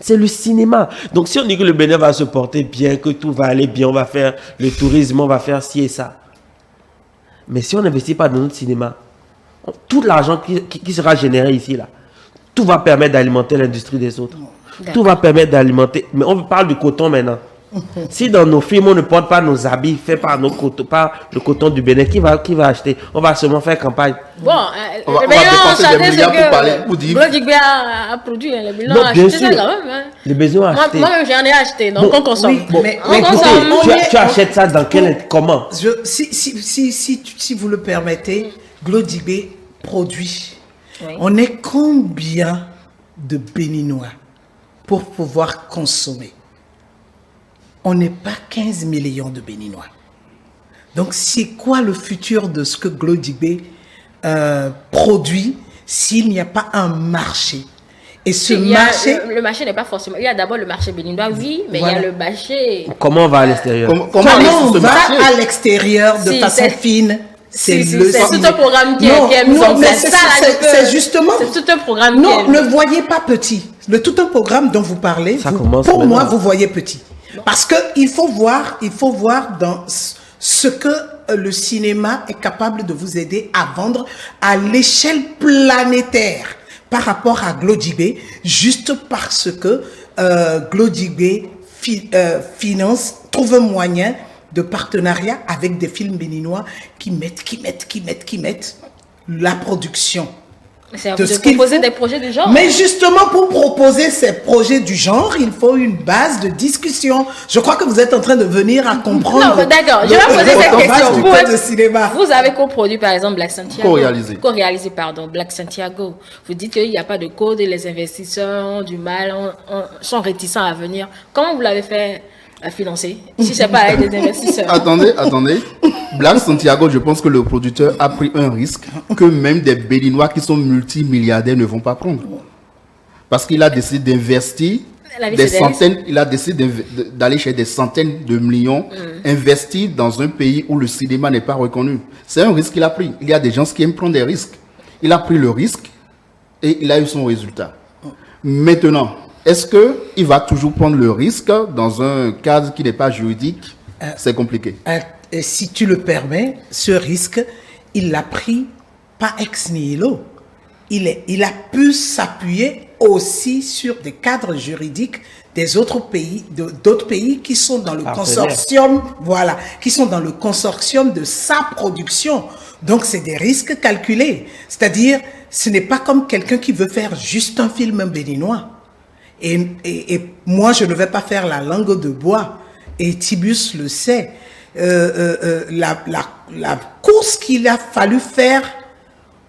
C'est le cinéma. Donc si on dit que le Bénin va se porter bien, que tout va aller bien, on va faire le tourisme, on va faire ci et ça. Mais si on n'investit pas dans notre cinéma, tout l'argent qui sera généré ici, là, tout va permettre d'alimenter l'industrie des autres. Tout va permettre d'alimenter. Mais on parle du coton maintenant. Si dans nos films, on ne porte pas nos habits faits par le coton du Bénin, qui va acheter? On va seulement faire campagne.
Bon,
on va dépenser des milliards pour parler, pour dire.
Glo Digbe a produit, les Béninois ont
bien
acheté
sûr.
ça quand même. Hein.
Les besoins achetés.
Moi-même, j'en ai acheté, donc on consomme.
Oui, mais
On
Écoutez,
consomme.
tu achètes ça dans quel... Comment?
Si vous le permettez, Glo Digbe produit.
Oui.
On est combien de Béninois pour pouvoir consommer? On n'est pas 15 millions de Béninois. Donc, c'est quoi le futur de ce que Glo Digbe produit s'il n'y a pas un marché? Et ce marché...
Le marché n'est pas forcément... Il y a d'abord le marché béninois, oui, mais
Voilà.
il y a le marché...
Comment on va à l'extérieur?
Comment
aller
on
sur ce
va
marché?
à l'extérieur de
Si,
façon
c'est-
fine?
C'est
le
tout
ciné.
un programme qui
Non,
est mis
non,
en
mais
place.
c'est-
Ça, là, je peux-
c'est justement...
C'est tout un programme
Non,
qui est...
ne voyez pas petit. Le tout un programme dont vous parlez,
Ça
vous-
commence
pour moi,
maintenant.
vous voyez petit. Parce que il faut voir dans ce que le cinéma est capable de vous aider à vendre à l'échelle planétaire par rapport à Glo Digbe, juste parce que Glo Digbe finance, trouve un moyen de partenariat avec des films béninois qui mettent la production.
C'est à
de
vous de
ce qu'il
proposer
faut.
des projets du genre.
Mais justement, pour proposer ces projets du genre, il faut une base de discussion. Je crois que vous êtes en train de venir à comprendre.
Non, mais d'accord, je vais poser cette
base
question.
du
Vous,
code de cinéma.
vous avez coproduit par exemple Black Santiago.
Co-réalisé.
Pardon, Black Santiago. Vous dites qu'il n'y a pas de code et les investisseurs ont du mal, sont réticents à venir. Comment vous l'avez fait financer si c'est pas avec des investisseurs?
Attendez. Black Santiago, je pense que le producteur a pris un risque que même des Béninois qui sont multimilliardaires ne vont pas prendre. Parce qu'il a décidé d'investir
La vie,
des
c'est
centaines, il a décidé d'aller chez des centaines de millions, investir dans un pays où le cinéma n'est pas reconnu. C'est un risque qu'il a pris. Il y a des gens qui aiment prendre des risques. Il a pris le risque et il a eu son résultat. Maintenant, est-ce qu'il va toujours prendre le risque dans un cadre qui n'est pas juridique? C'est compliqué.
Si tu le permets, ce risque, il l'a pris pas ex nihilo. Il a pu s'appuyer aussi sur des cadres juridiques des autres pays, d'autres pays qui sont dans le consortium, voilà, qui sont dans le consortium de sa production. Donc, c'est des risques calculés. C'est-à-dire, ce n'est pas comme quelqu'un qui veut faire juste un film béninois. Et moi, je ne vais pas faire la langue de bois. Et Tiburce le sait. La course qu'il a fallu faire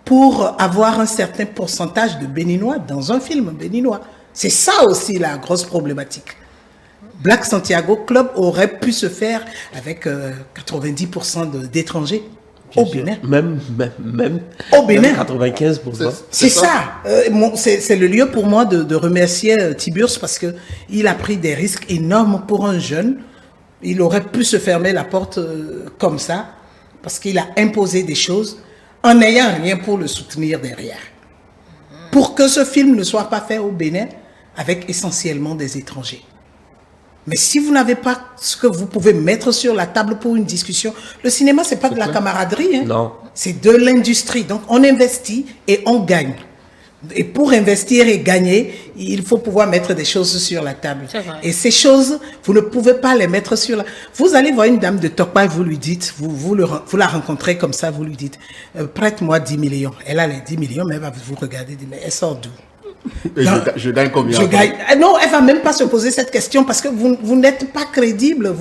pour avoir un certain pourcentage de béninois dans un film béninois. C'est ça aussi la grosse problématique. Black Santiago Club aurait pu se faire avec 90% d'étrangers au Bénin.
Même
au Bénin.
95%.
C'est ça. C'est le lieu pour moi de remercier Tiburce parce que il a pris des risques énormes pour un jeune. Il aurait pu se fermer la porte comme ça parce qu'il a imposé des choses en n'ayant rien pour le soutenir derrière. Pour que ce film ne soit pas fait au Bénin avec essentiellement des étrangers. Mais si vous n'avez pas ce que vous pouvez mettre sur la table pour une discussion, le cinéma, c'est pas de la camaraderie. Hein.
Non.
C'est de l'industrie. Donc, on investit et on gagne. Et pour investir et gagner, il faut pouvoir mettre des choses sur la table. Et ces choses, vous ne pouvez pas les mettre sur la... Vous allez voir une dame de Tokpa et vous lui dites, vous la rencontrez comme ça, vous lui dites, prête-moi 10 millions. Elle a les 10 millions, mais elle va vous regarder, mais elle sort d'où?
Je gagne combien?
Non, elle va même pas se poser cette question parce que vous n'êtes pas crédible.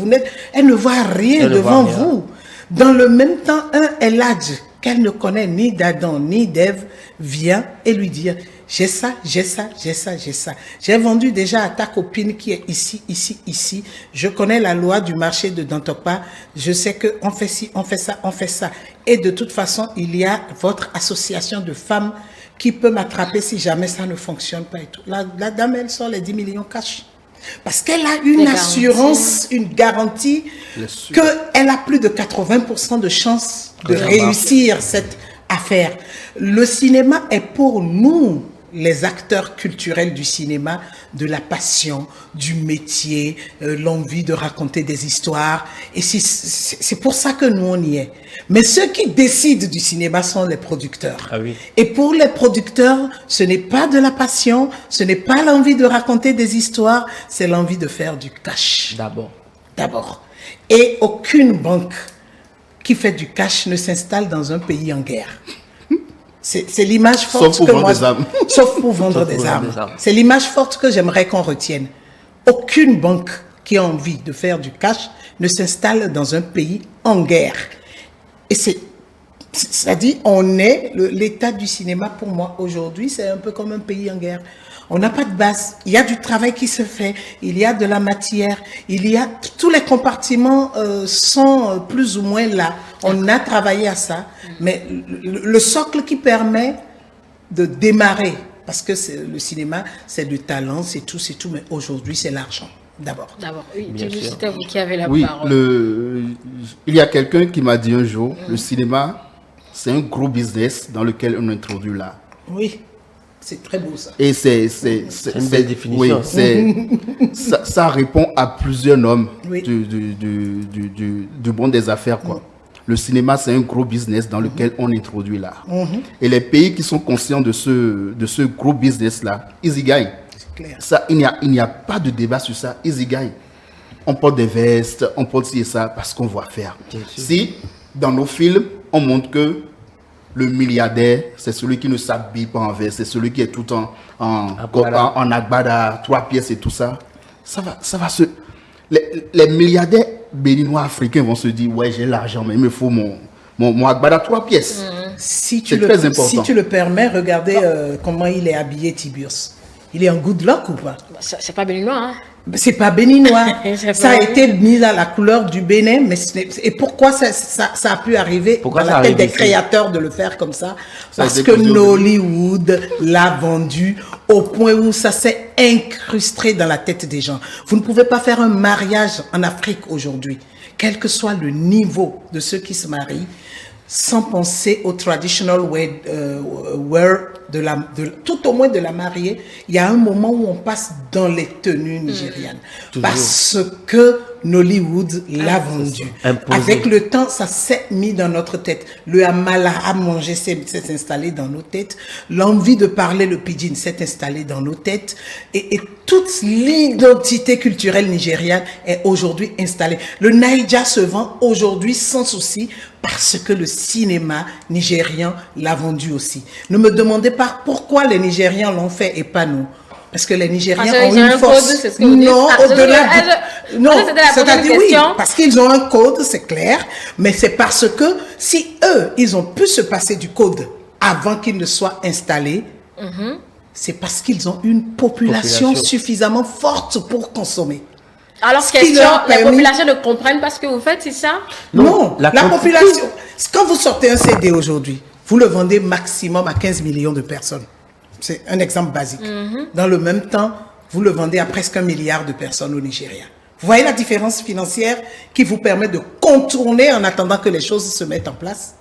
Elle ne voit rien devant vous. Dans le même temps, El Hadj, qu'elle ne connaît ni d'Adam ni d'Ève, vient et lui dit j'ai ça, j'ai ça, j'ai ça, j'ai ça. J'ai vendu déjà à ta copine qui est ici, ici, ici. Je connais la loi du marché de Dantokpa. Je sais que on fait ci, on fait ça, on fait ça. Et de toute façon, il y a votre association de femmes qui peut m'attraper si jamais ça ne fonctionne pas et tout. La dame, elle sort les 10 millions cash. Parce qu'elle a une assurance, une garantie qu'elle a plus de 80% de chances de réussir cette affaire. Le cinéma est pour nous, les acteurs culturels du cinéma, de la passion, du métier, l'envie de raconter des histoires. Et c'est pour ça que nous, on y est. Mais ceux qui décident du cinéma sont les producteurs.
Ah oui.
Et pour les producteurs, ce n'est pas de la passion, ce n'est pas l'envie de raconter des histoires, c'est l'envie de faire du cash. D'abord. Et aucune banque qui fait du cash ne s'installe dans un pays en guerre. C'est l'image forte
que moi...
Sauf pour vendre des armes. C'est l'image forte que j'aimerais qu'on retienne. Aucune banque qui a envie de faire du cash ne s'installe dans un pays en guerre. Et c'est-à-dire, l'état du cinéma pour moi aujourd'hui, c'est un peu comme un pays en guerre. On n'a pas de base. Il y a du travail qui se fait. Il y a de la matière. Tous les compartiments sont plus ou moins là. On a travaillé à ça. Mais le socle qui permet de démarrer, parce que le cinéma, c'est du talent, c'est tout. Mais aujourd'hui, c'est l'argent. D'abord.
Oui, c'était vous qui avez la parole.
Il y a quelqu'un qui m'a dit un jour, le cinéma, c'est un gros business dans lequel on introduit l'art.
Oui. C'est très beau ça.
Et c'est
une belle définition.
Oui, ça répond à plusieurs normes du monde des affaires, quoi. Le cinéma, c'est un gros business dans lequel on introduit l'art. Et les pays qui sont conscients de ce gros business-là, ils y gagnent.
Clair.
Ça, il n'y a pas de débat sur ça. Ils y gagnent. On porte des vestes, on porte ci et ça parce qu'on voit faire. Si, dans nos films, on montre que le milliardaire, c'est celui qui ne s'habille pas en veste, c'est celui qui est tout en agbada, 3 pièces et tout ça. Ça va se... Les milliardaires béninois africains vont se dire, ouais, j'ai l'argent, mais il me faut mon agbada 3 pièces.
C'est très important. Si tu le permets, regardez comment il est habillé, Tiburce. Il est en good luck ou pas?
C'est pas béninois, hein?
C'est pas béninois. Ça a été mis à la couleur du Bénin. Mais et pourquoi ça a pu arriver dans la tête des créateurs de le faire comme ça? Parce que Nollywood l'a vendu au point où ça s'est incrusté dans la tête des gens. Vous ne pouvez pas faire un mariage en Afrique aujourd'hui, quel que soit le niveau de ceux qui se marient. sans penser au traditional way, wear tout au moins de la mariée. Il y a un moment où on passe dans les tenues nigérianes. Parce que Nollywood l'a vendu. Avec le temps, ça s'est mis dans notre tête. Le amala à manger s'est installé dans nos têtes. L'envie de parler le pidgin s'est installée dans nos têtes. Et toute l'identité culturelle nigériane est aujourd'hui installée. Le Naija se vend aujourd'hui sans souci parce que le cinéma nigérian l'a vendu aussi. Ne me demandez pas pourquoi les Nigérians l'ont fait et pas nous. Parce que les Nigériens ont une force.
Code, non,
au-delà non, c'est-à-dire oui, parce qu'ils ont un code, c'est clair, mais c'est parce que si eux, ils ont pu se passer du code avant qu'il ne soit installé, c'est parce qu'ils ont une population suffisamment forte pour consommer.
Alors, question, la population ne comprenne pas ce que vous faites, c'est ça?
Non, la population. Quand vous sortez un CD aujourd'hui, vous le vendez maximum à 15 millions de personnes. C'est un exemple basique. Dans le même temps, vous le vendez à presque 1 milliard de personnes au Nigeria. Vous voyez la différence financière qui vous permet de contourner en attendant que les choses se mettent en place?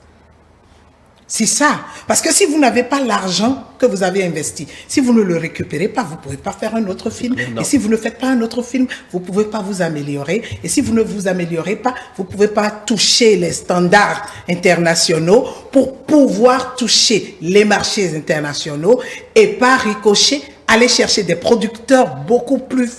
C'est ça. Parce que si vous n'avez pas l'argent que vous avez investi, si vous ne le récupérez pas, vous ne pouvez pas faire un autre film. Et si vous ne faites pas un autre film, vous ne pouvez pas vous améliorer. Et si vous ne vous améliorez pas, vous ne pouvez pas toucher les standards internationaux pour pouvoir toucher les marchés internationaux et par ricochet, aller chercher des producteurs beaucoup plus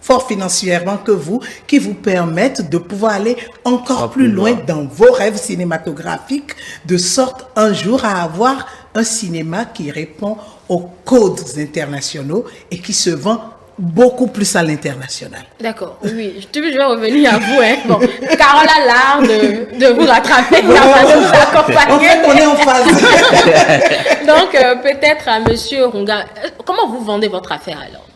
forts financièrement que vous, qui vous permettent de pouvoir aller encore plus loin dans vos rêves cinématographiques, de sorte un jour à avoir un cinéma qui répond aux codes internationaux et qui se vend beaucoup plus à l'international.
D'accord, oui. Je vais revenir à vous. Hein. Bon, Carole a l'art de vous rattraper, de vous accompagner.
On est en phase.
Donc, peut-être à Monsieur Runga, comment vous vendez votre affaire alors?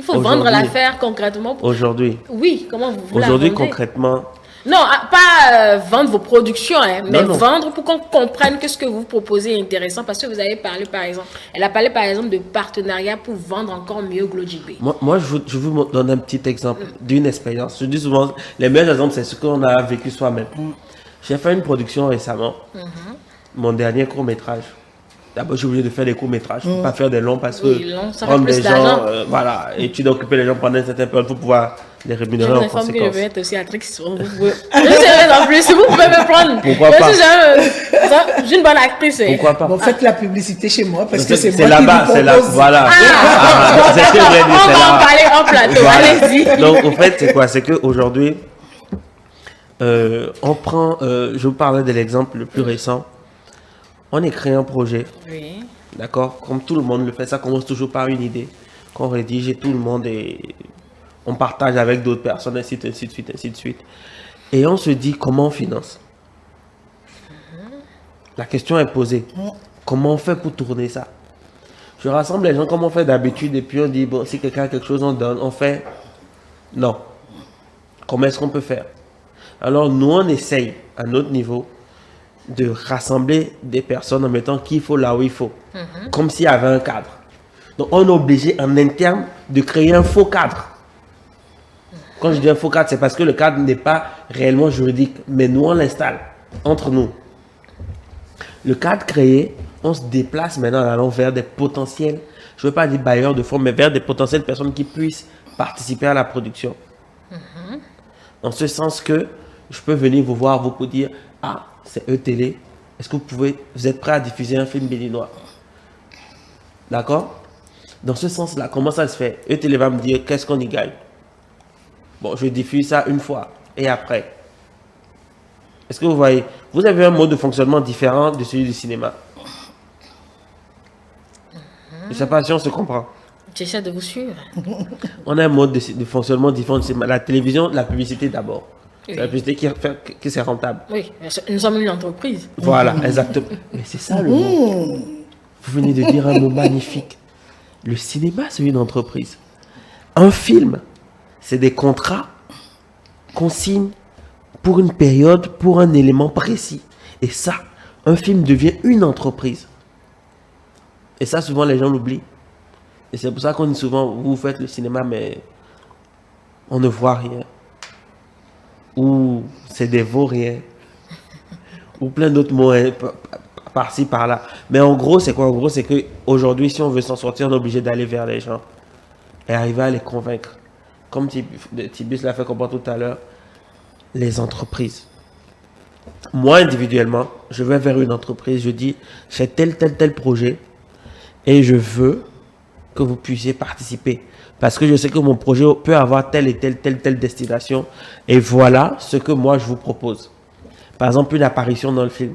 Il faut vendre l'affaire concrètement.
Aujourd'hui.
Oui, comment vous la
Aujourd'hui,
vendez?
concrètement.
Non, pas vendre vos productions, hein, mais vendre pour qu'on comprenne que ce que vous proposez est intéressant. Parce que vous avez parlé, par exemple, elle a parlé, par exemple, de partenariat pour vendre encore mieux Glojibé.
Moi, je vous donne un petit exemple d'une expérience. Je dis souvent, les meilleurs exemples, c'est ce qu'on a vécu soi-même. J'ai fait une production récemment, mon dernier court-métrage. D'abord, j'ai oublié de faire des courts-métrages, pas faire des longs parce que prendre des gens, voilà, et tu dois occuper les gens pendant un certain période pour pouvoir les rémunérer en conséquence.
Que je vais être aussi actrice. En plus, vous pouvez me prendre.
Pourquoi pas?
Je suis une bonne actrice.
Pourquoi pas?
Bon, faites la publicité chez moi parce que c'est moi
là-bas,
qui vous propose.
Voilà.
C'est ce que je vais dire, on va en parler en plateau. Voilà. Allez-y.
Donc, en fait, c'est quoi? C'est qu'aujourd'hui, on prend, je vous parlais de l'exemple le plus récent. On écrit un projet, d'accord, comme tout le monde le fait, ça commence toujours par une idée, qu'on rédige et tout le monde et on partage avec d'autres personnes, ainsi de suite. Et on se dit comment on finance. La question est posée, comment on fait pour tourner ça? Je rassemble les gens comme on fait d'habitude et puis on dit, bon, si quelqu'un a quelque chose, on donne, on fait. Non. Comment est-ce qu'on peut faire? Alors nous, on essaye à notre niveau de rassembler des personnes en mettant qu'il faut là où il faut. Comme s'il y avait un cadre. Donc on est obligé en interne de créer un faux cadre. Quand je dis un faux cadre, c'est parce que le cadre n'est pas réellement juridique, mais nous on l'installe entre nous. Le cadre créé, on se déplace maintenant en allant vers des potentiels, je ne veux pas dire bailleurs de fonds, mais vers des potentielles personnes qui puissent participer à la production. En ce sens que je peux venir vous voir, vous dire, ah, c'est E-Télé, est-ce que vous êtes prêt à diffuser un film béninois? D'accord? Dans ce sens-là, comment ça se fait? E-Télé va me dire, qu'est-ce qu'on y gagne? Bon, je diffuse ça une fois, et après. Est-ce que vous voyez? Vous avez un mode de fonctionnement différent de celui du cinéma. Je ne sais pas si on se comprend.
J'essaie de vous suivre.
On a un mode de fonctionnement différent du cinéma. La télévision, la publicité d'abord. C'est la publicité qui c'est rentable.
Oui, nous sommes une entreprise.
Voilà, exactement. Mais c'est ça le mot. Vous venez de dire un mot magnifique. Le cinéma, c'est une entreprise. Un film, c'est des contrats qu'on signe pour une période, pour un élément précis. Et ça, un film devient une entreprise. Et ça, souvent, les gens l'oublient. Et c'est pour ça qu'on dit souvent, vous faites le cinéma, mais on ne voit rien. Ou c'est des vauriens. ou plein d'autres mots hein, par-ci, par-là. Mais en gros, c'est quoi? En gros, c'est qu'aujourd'hui, si on veut s'en sortir, on est obligé d'aller vers les gens et arriver à les convaincre. Comme Tibus l'a fait comprendre tout à l'heure, les entreprises. Moi, individuellement, je vais vers une entreprise, je dis, j'ai tel projet et je veux que vous puissiez participer. Parce que je sais que mon projet peut avoir telle et telle destination. Et voilà ce que moi, je vous propose. Par exemple, une apparition dans le film.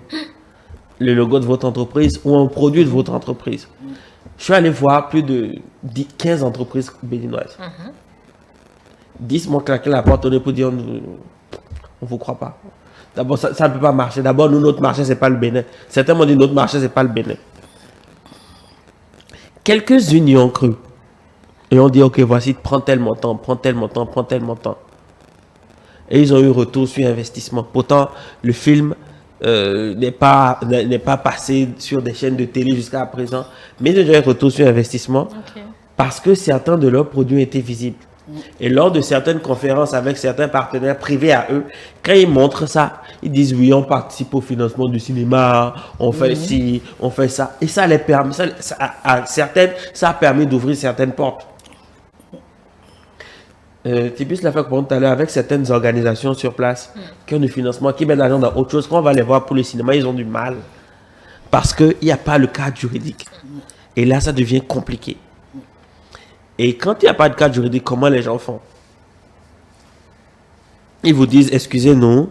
Le logo de votre entreprise ou un produit de votre entreprise. Je suis allé voir plus de 15 entreprises béninoises. 10 m'ont claqué la porte au nez pour dire on ne vous croit pas. D'abord, ça ne peut pas marcher. D'abord, nous, notre marché, ce n'est pas le Bénin. Certains m'ont dit notre marché, ce n'est pas le Bénin. Quelques-unes y ont cru. Et on dit, ok, voici, prends tel montant, prends tel montant, prends tel montant. Et ils ont eu retour sur investissement. Pourtant, le film n'est pas passé sur des chaînes de télé jusqu'à présent. Mais ils ont eu retour sur investissement parce que certains de leurs produits étaient visibles. Et lors de certaines conférences avec certains partenaires privés à eux, quand ils montrent ça, ils disent oui, on participe au financement du cinéma, on fait ci, on fait ça. Et ça les permet, ça a permis d'ouvrir certaines portes. Tibus l'a fait comprendre tout à l'heure avec certaines organisations sur place qui ont du financement, qui mettent l'argent dans autre chose. Quand on va les voir pour le cinéma, ils ont du mal parce qu'il n'y a pas le cadre juridique. Et là, ça devient compliqué. Et quand il n'y a pas de cadre juridique, comment les gens font? Ils vous disent, excusez-nous,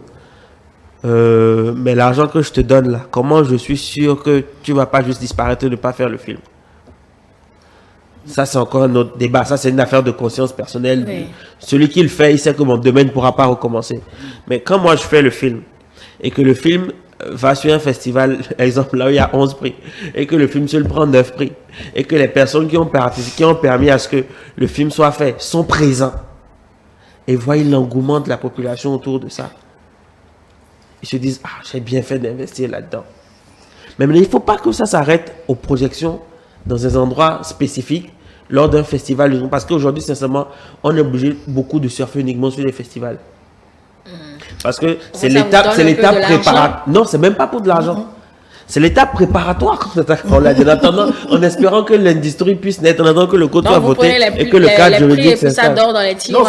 mais l'argent que je te donne là, comment je suis sûr que tu ne vas pas juste disparaître et ne pas faire le film? Ça, c'est encore un autre débat. Ça, c'est une affaire de conscience personnelle. Oui. Celui qui le fait, il sait que mon domaine ne pourra pas recommencer. Mais quand moi, je fais le film, et que le film va sur un festival, exemple, là où il y a 11 prix, et que le film seul prend 9 prix, et que les personnes qui ont participé, qui ont permis à ce que le film soit fait, sont présents, et voient l'engouement de la population autour de ça. Ils se disent, ah, j'ai bien fait d'investir là-dedans. Mais il ne faut pas que ça s'arrête aux projections dans des endroits spécifiques lors d'un festival. Parce qu'aujourd'hui, sincèrement, on est obligé beaucoup de surfer uniquement sur les festivals. Parce que c'est l'étape préparatoire. Non, c'est même pas pour de l'argent. C'est l'étape préparatoire. En espérant que l'industrie puisse naître, en attendant que le code soit voté et que le cadre juridique s'installe.
Non,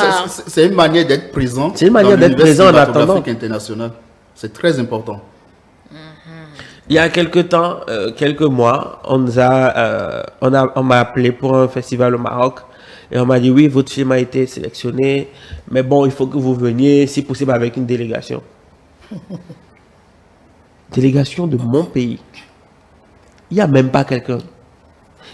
c'est une manière d'être présent.
C'est une manière d'être présent en attendant.
International. C'est très important.
Il y a quelques temps, quelques mois, on m'a appelé pour un festival au Maroc et on m'a dit oui, votre film a été sélectionné, mais bon, il faut que vous veniez, si possible, avec une délégation. Délégation de mon pays. Il n'y a même pas quelqu'un.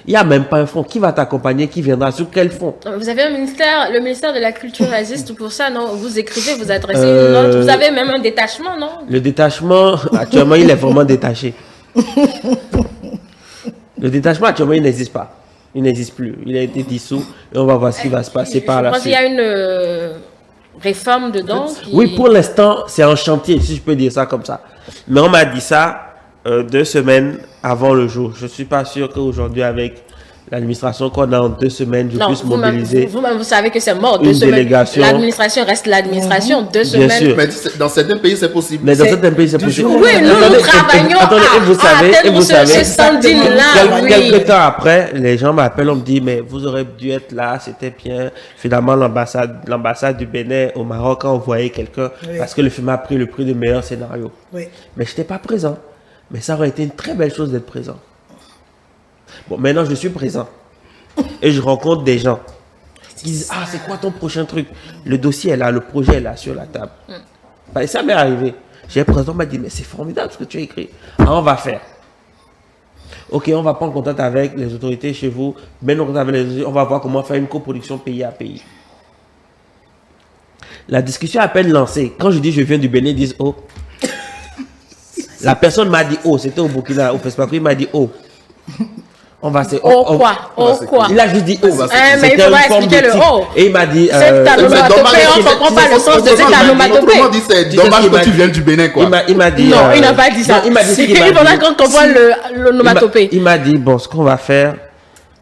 Il n'y a même pas un fonds. Qui va t'accompagner? Qui viendra? Sur quel fonds?
Vous avez un ministère, le ministère de la Culture existe pour ça, non? Vous écrivez, vous adressez une note. Vous avez même un détachement, non?
Le détachement, actuellement, il est vraiment détaché. Le détachement, actuellement, il n'existe pas. Il n'existe plus. Il a été dissous et on va voir ce qui va se passer par la suite.
Il y a une réforme dedans.
Oui, pour l'instant, c'est en chantier, si je peux dire ça comme ça. Mais on m'a dit ça 2 semaines avant le jour. Je ne suis pas sûr qu'aujourd'hui, avec l'administration qu'on a en 2 semaines, je puisse mobiliser.
Vous-même, vous savez que c'est mort. 2 semaines. L'administration reste l'administration. 2 semaines.
Bien sûr.
Mais dans certains pays, c'est possible.
Mais dans certains pays, c'est possible.
Oui, nous travaillons à ce standing-là.
Quelques temps après, les gens m'appellent, on me dit, mais vous aurez dû être là, c'était bien. Finalement, l'ambassade du Bénin au Maroc a envoyé quelqu'un parce que le film a pris le prix de meilleur scénario. Oui. Mais je n'étais pas présent. Mais ça aurait été une très belle chose d'être présent. Bon, maintenant, je suis présent. Et je rencontre des gens qui disent, ah, c'est quoi ton prochain truc? Le dossier est là, le projet est là sur la table. Et ça m'est arrivé. J'ai présenté, on m'a dit, mais c'est formidable ce que tu as écrit. Ah, on va faire. Ok, on va prendre contact avec les autorités chez vous. Maintenant, on va voir comment faire une coproduction pays à pays. La discussion est à peine lancée. Quand je dis je viens du Bénin, ils disent, oh. La personne m'a dit, oh, c'était au Burkina, au festival, il m'a dit, oh. On va se...
quoi?
Il a juste dit, oh.
Mais il faudra expliquer le oh.
Et il m'a dit...
C'est ta nomatopée, on ne comprend pas le sens de cette nomatopée.
Comment dit c'est dommage que tu viennes du Bénin, quoi.
Il m'a dit...
Non, il n'a pas dit ça. Il faudra qu'on comprenne le nomatopée.
Il m'a dit, bon, ce qu'on va faire,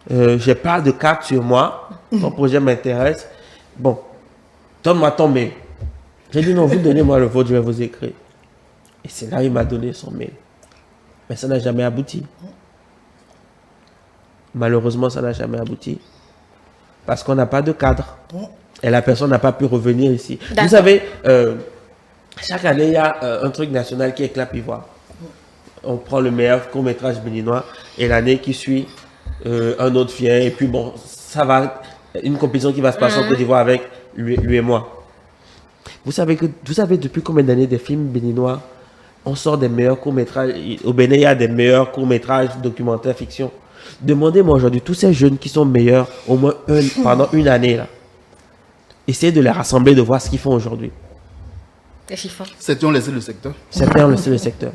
j'ai pas de carte sur moi, ton projet m'intéresse. Bon, donne-moi ton mail. J'ai dit, non, vous donnez-moi le vôtre, je vais vous écrire. Et c'est là qu'il m'a donné son mail. Mais ça n'a jamais abouti. Malheureusement, ça n'a jamais abouti. Parce qu'on n'a pas de cadre. Et la personne n'a pas pu revenir ici. Vous savez, chaque année, il y a un truc national qui est Clap Ivoire. On prend le meilleur court-métrage béninois et l'année qui suit, un autre vient. Et puis bon, ça va, une compétition qui va se passer en Côte d'Ivoire avec lui et moi. Vous savez depuis combien d'années des films béninois, on sort des meilleurs courts-métrages. Au Bénin, il y a des meilleurs courts-métrages, documentaires, fiction. Demandez-moi aujourd'hui, tous ces jeunes qui sont meilleurs, au moins pendant une année, là, essayez de les rassembler, de voir ce qu'ils font aujourd'hui.
C'était laissé le secteur.
C'était laissé le secteur.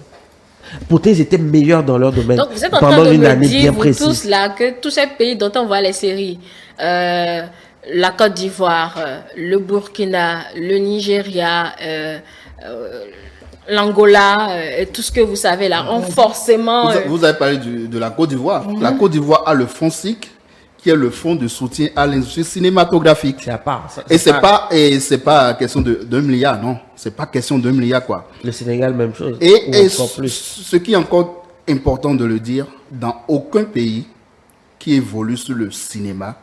Pourtant, ils étaient meilleurs dans leur domaine.
Donc, vous êtes en
pendant
train de
une
me
année
dire,
bien
vous
précise.
tous là, que tous ces pays dont on voit les séries, la Côte d'Ivoire, le Burkina, le Nigeria, l'Angola, et tout ce que vous savez là, ont forcément...
Vous avez parlé de la Côte d'Ivoire. La Côte d'Ivoire a le FONSIC, qui est le fonds de soutien à l'industrie cinématographique.
C'est à part.
C'est pas question de 2 milliards, non. C'est pas question de 2 milliards, quoi.
Le Sénégal, même chose.
Et ce qui est encore important de le dire, dans aucun pays qui évolue sur le cinéma,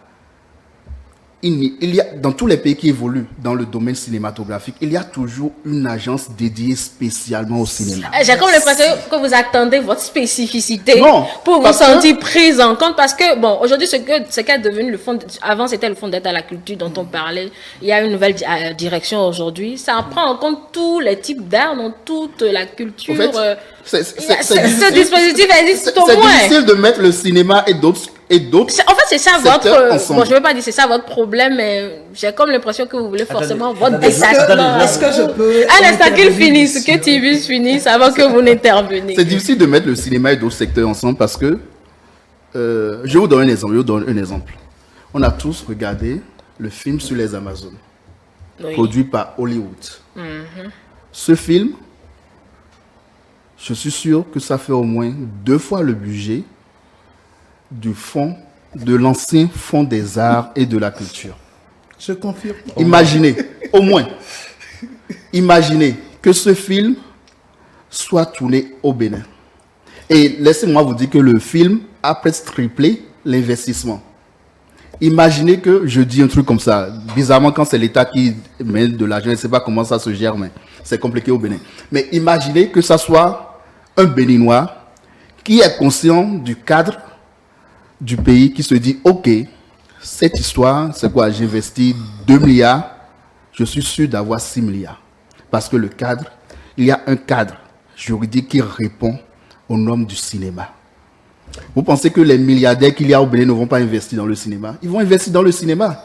il y a, dans tous les pays qui évoluent dans le domaine cinématographique, il y a toujours une agence dédiée spécialement au cinéma.
J'ai comme l'impression que vous attendez votre spécificité
Non,
pour vous sentir prise en compte, parce que, bon, aujourd'hui, ce qu'est devenu le fonds, avant c'était le fonds d'aide à la culture dont on parlait, il y a une nouvelle direction aujourd'hui, ça prend en compte tous les types d'art, dans toute la culture.
En fait,
ce dispositif existe au moins.
C'est difficile de mettre le cinéma et d'autres.
En fait, c'est ça votre... Bon, je ne veux pas dire c'est ça votre problème, mais j'ai comme l'impression que vous voulez forcément votre détachement.
Est-ce que je peux...
Un instant qu'il finisse, que Tibus finisse avant que vous n'interveniez.
C'est difficile de mettre le cinéma et d'autres secteurs ensemble parce que... je vais vous donner un exemple. On a tous regardé le film sur les Amazones, produit par Hollywood. Ce film, je suis sûr que ça fait au moins 2 fois le budget de l'ancien fonds des arts et de la culture.
Je confirme.
Imaginez, au moins, imaginez que ce film soit tourné au Bénin. Et laissez-moi vous dire que le film a presque triplé l'investissement. Imaginez que, je dis un truc comme ça, bizarrement quand c'est l'État qui met de l'argent, je ne sais pas comment ça se gère, mais c'est compliqué au Bénin. Mais imaginez que ça soit un Béninois qui est conscient du cadre du pays, qui se dit, ok, cette histoire, c'est quoi? J'investis 2 milliards, je suis sûr d'avoir 6 milliards. Parce que le cadre, il y a un cadre juridique qui répond aux normes du cinéma. Vous pensez que les milliardaires qu'il y a au Bénin ne vont pas investir dans le cinéma? Ils vont investir dans le cinéma.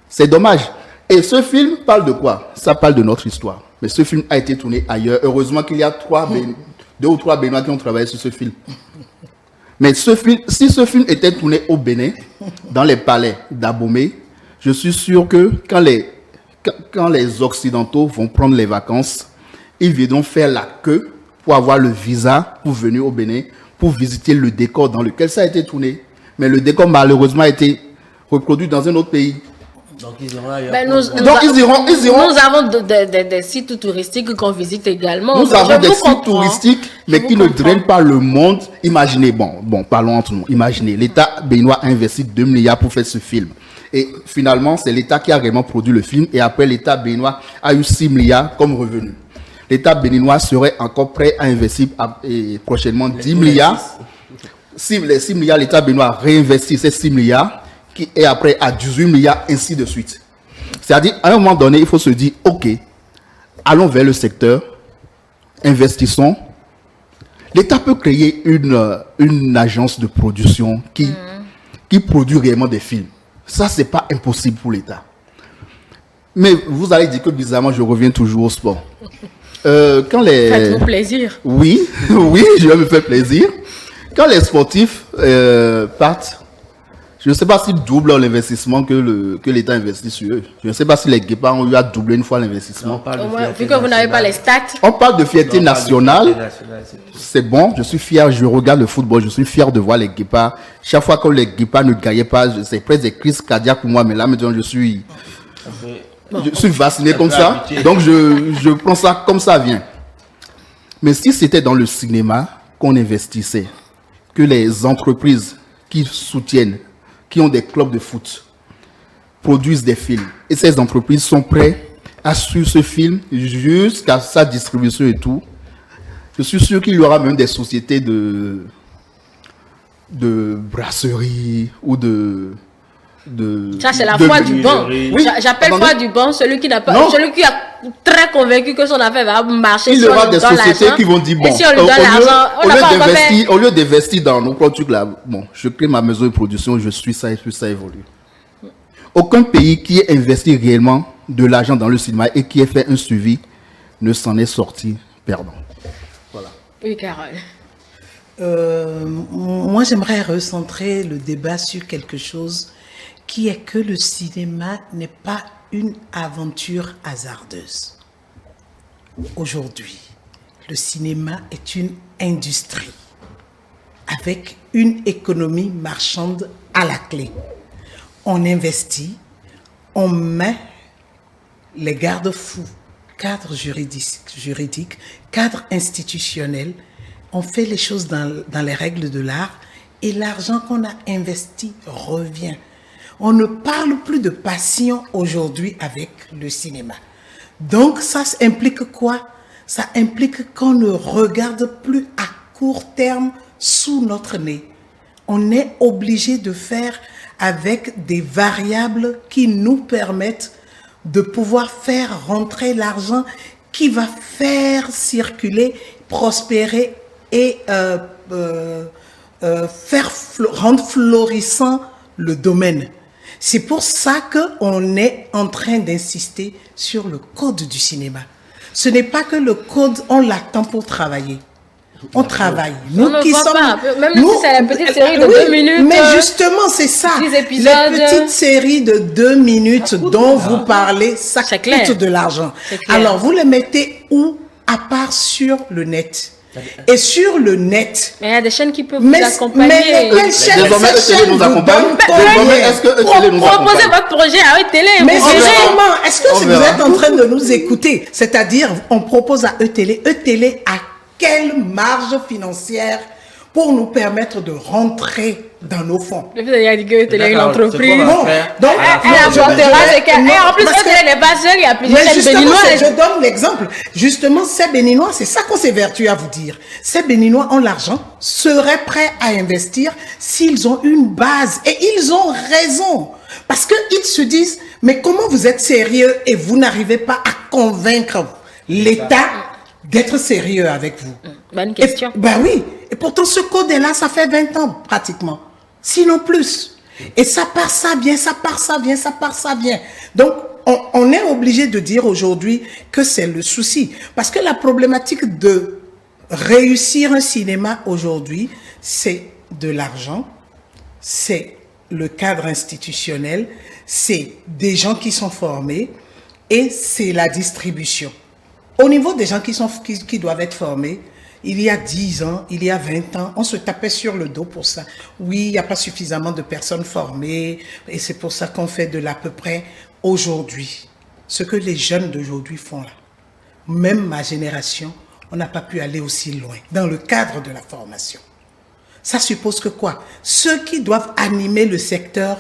C'est dommage. Et ce film parle de quoi? Ça parle de notre histoire. Mais ce film a été tourné ailleurs. Heureusement qu'il y a 2 ou 3 Béninois qui ont travaillé sur ce film. Mais si ce film était tourné au Bénin, dans les palais d'Abomey, je suis sûr que quand les Occidentaux vont prendre les vacances, ils viendront faire la queue pour avoir le visa pour venir au Bénin, pour visiter le décor dans lequel ça a été tourné. Mais le décor, malheureusement, a été reproduit dans un autre pays.
Donc ils iront ailleurs.
Nous avons des sites touristiques qu'on visite également.
Nous avons des sites touristiques, mais qui ne drainent pas le monde. Imaginez, bon, parlons entre nous. Imaginez, l'État béninois a investi 2 milliards pour faire ce film. Et finalement, c'est l'État qui a réellement produit le film. Et après, l'État béninois a eu 6 milliards comme revenu. L'État béninois serait encore prêt à investir prochainement 10 milliards. Si les 6 milliards, l'État béninois réinvestit ces 6 milliards, et après à 18 milliards, ainsi de suite. C'est-à-dire, à un moment donné, il faut se dire, ok, allons vers le secteur, investissons. L'État peut créer une agence de production qui produit réellement des films. Ça, c'est pas impossible pour l'État. Mais vous allez dire que bizarrement, je reviens toujours au sport.
Faites-vous plaisir.
Oui, je vais me faire plaisir. Quand les sportifs partent, je ne sais pas s'ils doublent l'investissement que l'État investit sur eux. Je ne sais pas si les Guépards ont eu à doubler une fois l'investissement.
Vu que vous n'avez pas les stats.
On parle de fierté nationale. C'est bon, je suis fier, je regarde le football, je suis fier de voir les Guépards. Chaque fois que les Guépards ne gagnaient pas, c'est presque des crises cardiaques pour moi, mais là maintenant je suis vacciné comme ça. Donc je prends ça comme ça vient. Mais si c'était dans le cinéma qu'on investissait, que les entreprises qui soutiennent, qui ont des clubs de foot, produisent des films, et ces entreprises sont prêtes à suivre ce film jusqu'à sa distribution et tout, je suis sûr qu'il y aura même des sociétés de brasserie ou
ça, c'est la foi du banc.
Oui,
j'appelle foi du banc celui qui n'a pas, celui qui est très convaincu que son affaire va marcher.
Il y aura des sociétés qui vont dire bon,
si on lui donne l'argent,
au lieu d'investir dans nos produits là, bon, je crée ma maison de production, je suis ça et puis ça évolue. Aucun pays qui ait investi réellement de l'argent dans le cinéma et qui ait fait un suivi ne s'en est sorti perdant. Voilà.
Oui, Carole.
Moi, j'aimerais recentrer le débat sur quelque chose qui est que le cinéma n'est pas une aventure hasardeuse. Aujourd'hui, le cinéma est une industrie avec une économie marchande à la clé. On investit, on met les garde-fous, cadres juridiques, cadres institutionnels, on fait les choses dans les règles de l'art et l'argent qu'on a investi revient. On ne parle plus de passion aujourd'hui avec le cinéma. Donc ça implique quoi? Ça implique qu'on ne regarde plus à court terme sous notre nez. On est obligé de faire avec des variables qui nous permettent de pouvoir faire rentrer l'argent qui va faire circuler, prospérer et rendre florissant le domaine. C'est pour ça qu'on est en train d'insister sur le code du cinéma. Ce n'est pas que le code, on l'attend pour travailler. On travaille. Nous qui sommes...
Même si c'est la petite série de 2 minutes.
Mais justement, c'est ça. Les petites séries de 2 minutes dont vous parlez, ça coûte de l'argent. Alors, vous les mettez où? À part sur le net. Et sur le net.
Mais il y a des chaînes qui peuvent vous accompagner.
Mais quelles chaînes
nous accompagnent? Est-ce que ETélé nous accompagne?
Proposez votre projet à ETélé.
Mais justement, est-ce que vous êtes en train de nous écouter? C'est-à-dire, on propose à ETélé. ETélé a quelle marge financière pour nous permettre de rentrer dans nos fonds?
Le fait d'avoir dit que ETélé est une entreprise.
Bon, donc,
elle apportera ce qu'elle... Et en plus, ETélé n'est pas seule, il y a plusieurs chaînes béninoises.
Je donne l'exemple. Justement, ces Béninois, c'est ça qu'on s'évertue à vous dire. Ces Béninois ont l'argent, seraient prêts à investir s'ils ont une base. Et ils ont raison. Parce qu'ils se disent, mais comment vous êtes sérieux et vous n'arrivez pas à convaincre l'État d'être sérieux avec vous?
Bonne question.
Ben oui. Et pourtant, ce code est là, ça fait 20 ans pratiquement. Sinon plus. Et ça part, ça vient, ça part, ça vient, ça part, ça vient. Donc, on est obligé de dire aujourd'hui que c'est le souci. Parce que la problématique de réussir un cinéma aujourd'hui, c'est de l'argent, c'est le cadre institutionnel, c'est des gens qui sont formés et c'est la distribution. Au niveau des gens qui doivent être formés, il y a 10 ans, il y a 20 ans, on se tapait sur le dos pour ça. Oui, il n'y a pas suffisamment de personnes formées et c'est pour ça qu'on fait de l'à peu près aujourd'hui. Ce que les jeunes d'aujourd'hui font là, même ma génération, on n'a pas pu aller aussi loin dans le cadre de la formation. Ça suppose que quoi? Ceux qui doivent animer le secteur,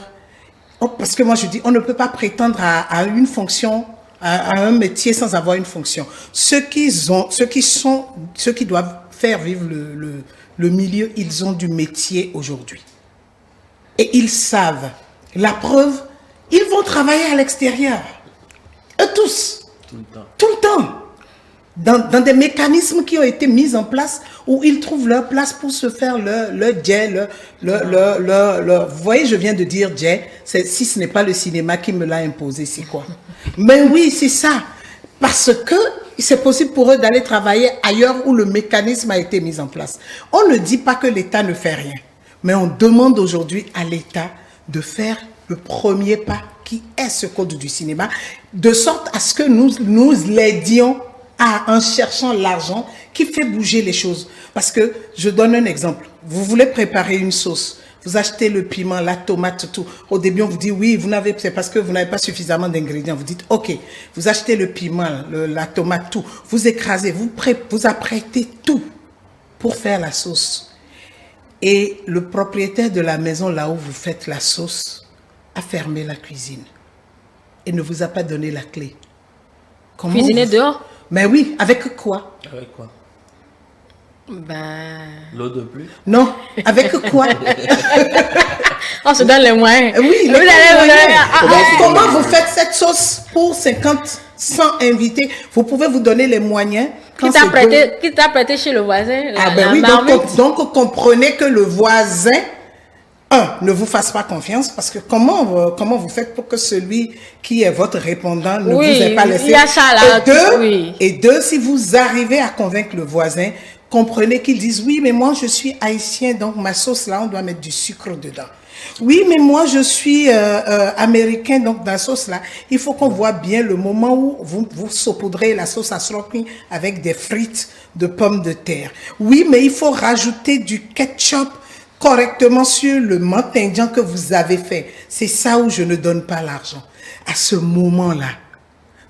parce que moi je dis, on ne peut pas prétendre à une fonction, à un métier sans avoir une fonction. Ceux qui doivent faire vivre le milieu, ils ont du métier aujourd'hui. Et ils savent. La preuve, ils vont travailler à l'extérieur. Eux tous. Tout le temps. Tout le temps. Dans des mécanismes qui ont été mis en place où ils trouvent leur place pour se faire leur jet, vous voyez, je viens de dire jet, si ce n'est pas le cinéma qui me l'a imposé, c'est quoi? Mais oui, c'est ça. Parce que c'est possible pour eux d'aller travailler ailleurs où le mécanisme a été mis en place. On ne dit pas que l'État ne fait rien, mais on demande aujourd'hui à l'État de faire le premier pas qui est ce code du cinéma, de sorte à ce que nous l'aidions en cherchant l'argent qui fait bouger les choses. Parce que, je donne un exemple. Vous voulez préparer une sauce. Vous achetez le piment, la tomate, tout. Au début, on vous dit oui, c'est parce que vous n'avez pas suffisamment d'ingrédients. Vous dites ok, vous achetez le piment, la tomate, tout. Vous écrasez, vous apprêtez tout pour faire la sauce. Et le propriétaire de la maison, là où vous faites la sauce, a fermé la cuisine et ne vous a pas donné la clé.
Cuisiner dehors?
Mais oui, avec quoi?
Avec quoi?
Ben...
L'eau de pluie?
Non, avec quoi?
On se donne les moyens.
Oui, comment vous faites cette sauce pour 100 invités? Vous pouvez vous donner les moyens.
Qui t'a prêté chez le voisin?
Oui, donc comprenez que le voisin, ne vous fasse pas confiance, parce que comment vous faites pour que celui qui est votre répondant ne vous ait pas laissé?
Il y a ça là.
Et deux, si vous arrivez à convaincre le voisin, comprenez qu'ils disent oui, mais moi je suis haïtien, donc ma sauce là, on doit mettre du sucre dedans. Oui, mais moi je suis américain, donc dans la sauce là, il faut qu'on voit bien le moment où vous saupoudrez la sauce à sloppy avec des frites de pommes de terre. Oui, mais il faut rajouter du ketchup correctement sur le menthe indien que vous avez fait. C'est ça où je ne donne pas l'argent. À ce moment-là,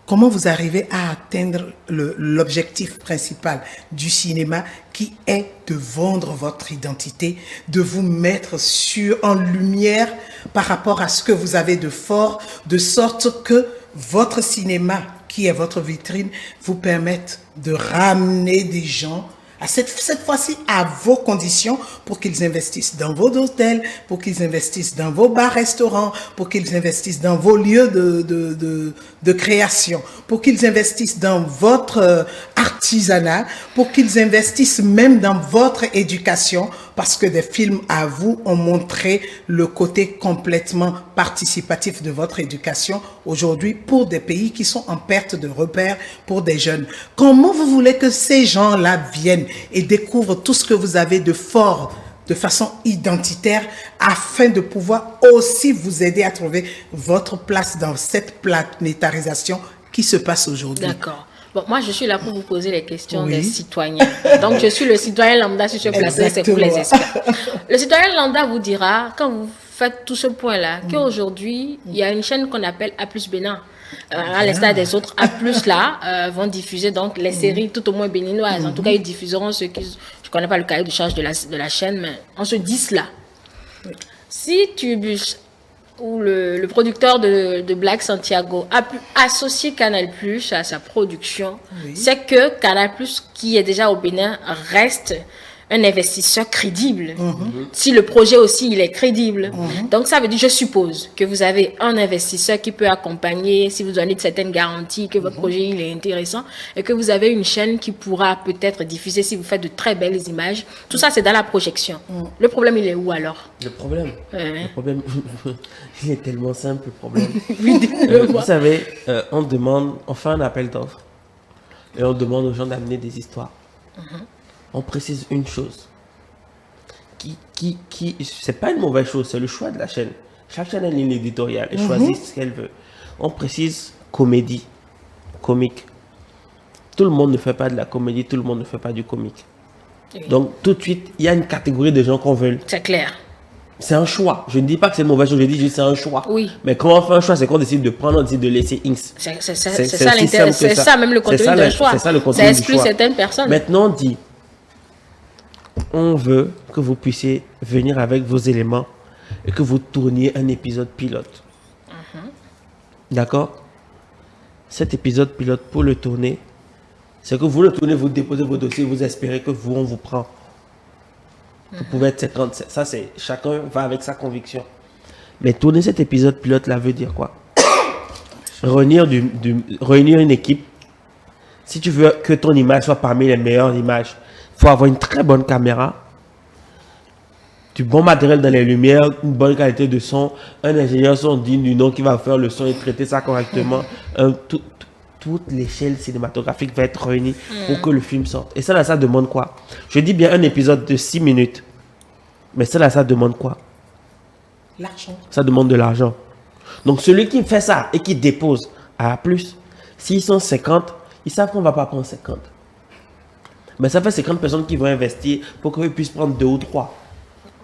comment vous arrivez à atteindre l'objectif principal du cinéma qui est de vendre votre identité, de vous mettre en lumière par rapport à ce que vous avez de fort, de sorte que votre cinéma, qui est votre vitrine, vous permette de ramener des gens à cette fois-ci à vos conditions pour qu'ils investissent dans vos hôtels, pour qu'ils investissent dans vos bars-restaurants, pour qu'ils investissent dans vos lieux de création, pour qu'ils investissent dans votre artisanat, pour qu'ils investissent même dans votre éducation, parce que des films à vous ont montré le côté complètement participatif de votre éducation aujourd'hui pour des pays qui sont en perte de repères pour des jeunes. Comment vous voulez que ces gens-là viennent et découvrent tout ce que vous avez de fort de façon identitaire afin de pouvoir aussi vous aider à trouver votre place dans cette planétarisation qui se passe aujourd'hui?
D'accord. Bon, moi, je suis là pour vous poser les questions des citoyens. Donc, je suis le citoyen lambda sur ce plateau, c'est pour les experts. Le citoyen lambda vous dira, quand vous faites tout ce point-là, qu'aujourd'hui, il y a une chaîne qu'on appelle A+ Bénin. À l'instar des autres, A+ là, vont diffuser donc les séries tout au moins béninoises. En tout cas, ils diffuseront ceux qui... Je ne connais pas le cahier de charge de la chaîne, mais on se dit cela. Si Tubus ou le producteur de Black Santiago a pu associer Canal+ à sa production, c'est que Canal+, qui est déjà au Bénin, reste un investisseur crédible. Si le projet aussi, il est crédible. Donc, ça veut dire, je suppose, que vous avez un investisseur qui peut accompagner, si vous donnez de certaines garanties, que votre projet, il est intéressant, et que vous avez une chaîne qui pourra peut-être diffuser si vous faites de très belles images. Tout ça, c'est dans la projection. Le problème, il est où alors?
Le problème, il est tellement simple, le problème. Vous savez, on fait un appel d'offres, et on demande aux gens d'amener des histoires. On précise une chose, c'est pas une mauvaise chose, c'est le choix de la chaîne. Chaque chaîne a une ligne éditoriale et choisit ce qu'elle veut. On précise comédie, comique. Tout le monde ne fait pas de la comédie, tout le monde ne fait pas du comique. Donc tout de suite, il y a une catégorie de gens qu'on veut.
C'est clair.
C'est un choix. Je ne dis pas que c'est une mauvaise chose, je dis juste c'est un choix.
Oui.
Mais quand on fait un choix, c'est qu'on décide de prendre, on décide de laisser Inks.
C'est ça l'intérêt. C'est ça même le contenu d'un choix.
C'est ça le contenu du choix.
Ça exclut certaines personnes.
Maintenant, on dit, on veut que vous puissiez venir avec vos éléments et que vous tourniez un épisode pilote. D'accord? Cet épisode pilote, pour le tourner, c'est que vous le tournez, vous déposez vos dossiers, vous espérez que on vous prend. Vous pouvez être 50, ça c'est, chacun va avec sa conviction. Mais tourner cet épisode pilote là veut dire quoi? Réunir une équipe. Si tu veux que ton image soit parmi les meilleures images, il faut avoir une très bonne caméra, du bon matériel dans les lumières, une bonne qualité de son, un ingénieur son digne du nom qui va faire le son et traiter ça correctement. Toute l'échelle cinématographique va être réunie pour que le film sorte. Et ça demande quoi? Je dis bien un épisode de 6 minutes. Mais ça demande quoi?
L'argent. Ça
demande de l'argent. Donc celui qui fait ça et qui dépose à A+, s'ils sont 50, ils savent qu'on ne va pas prendre 50. Mais ça fait 50 personnes qui vont investir pour qu'ils puissent prendre 2 ou 3.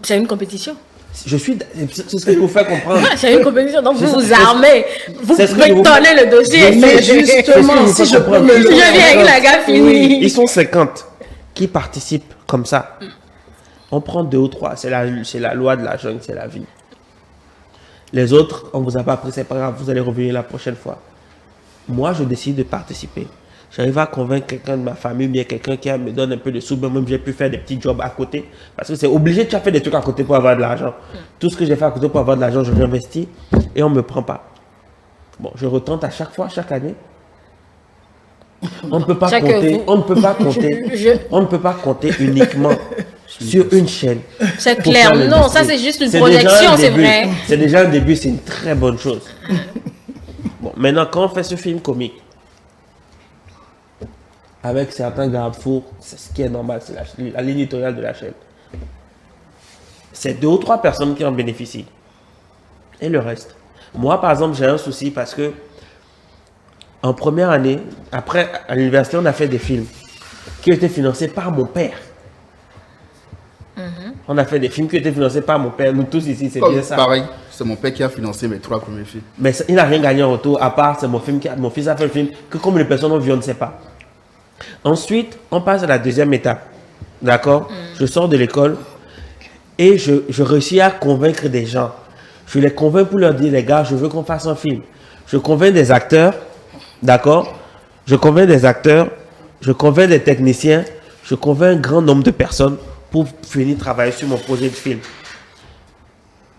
C'est une compétition.
C'est ce que je vous fais comprendre.
C'est une compétition, donc vous vous armez, vous
C'est ce que je vous
bétonnez le dossier.
Mais justement, si je peux me
Je viens avec la gars finie.
Ils sont 50 qui participent comme ça. On prend 2 ou 3, c'est la loi de la jungle, c'est la vie. Les autres, on vous a pas pris, c'est pas grave, vous allez revenir la prochaine fois. Moi, je décide de participer. J'arrive à convaincre quelqu'un de ma famille, bien quelqu'un qui me donne un peu de sous, même j'ai pu faire des petits jobs à côté. Parce que c'est obligé, tu as fait des trucs à côté pour avoir de l'argent. Tout ce que j'ai fait à côté pour avoir de l'argent, je réinvestis et on ne me prend pas. Bon, je retente à chaque fois, chaque année. On ne peut pas compter uniquement sur une chaîne.
C'est clair, non, ça c'est juste une projection, c'est vrai.
C'est déjà un début, c'est une très bonne chose. Bon, maintenant, quand on fait ce film comique, avec certains garde-fous, c'est ce qui est normal, c'est la ligne éditoriale de la chaîne. C'est 2 ou 3 personnes qui en bénéficient. Et le reste. Moi, par exemple, j'ai un souci parce que en première année, après, à l'université, on a fait des films qui étaient financés par mon père. On a fait des films qui étaient financés par mon père. Nous tous ici, c'est bien ça.
Pareil, c'est mon père qui a financé mes 3 premiers films.
Mais il n'a rien gagné en retour, à part, c'est mon fils a fait le film, que combien de personnes ont vu, on ne sait pas. Ensuite, on passe à la deuxième étape. D'accord? Je sors de l'école et je réussis à convaincre des gens. Je les convainc pour leur dire, les gars, je veux qu'on fasse un film. Je convainc des acteurs, d'accord? Je convainc des acteurs, je convainc des techniciens, je convainc un grand nombre de personnes pour finir travailler sur mon projet de film.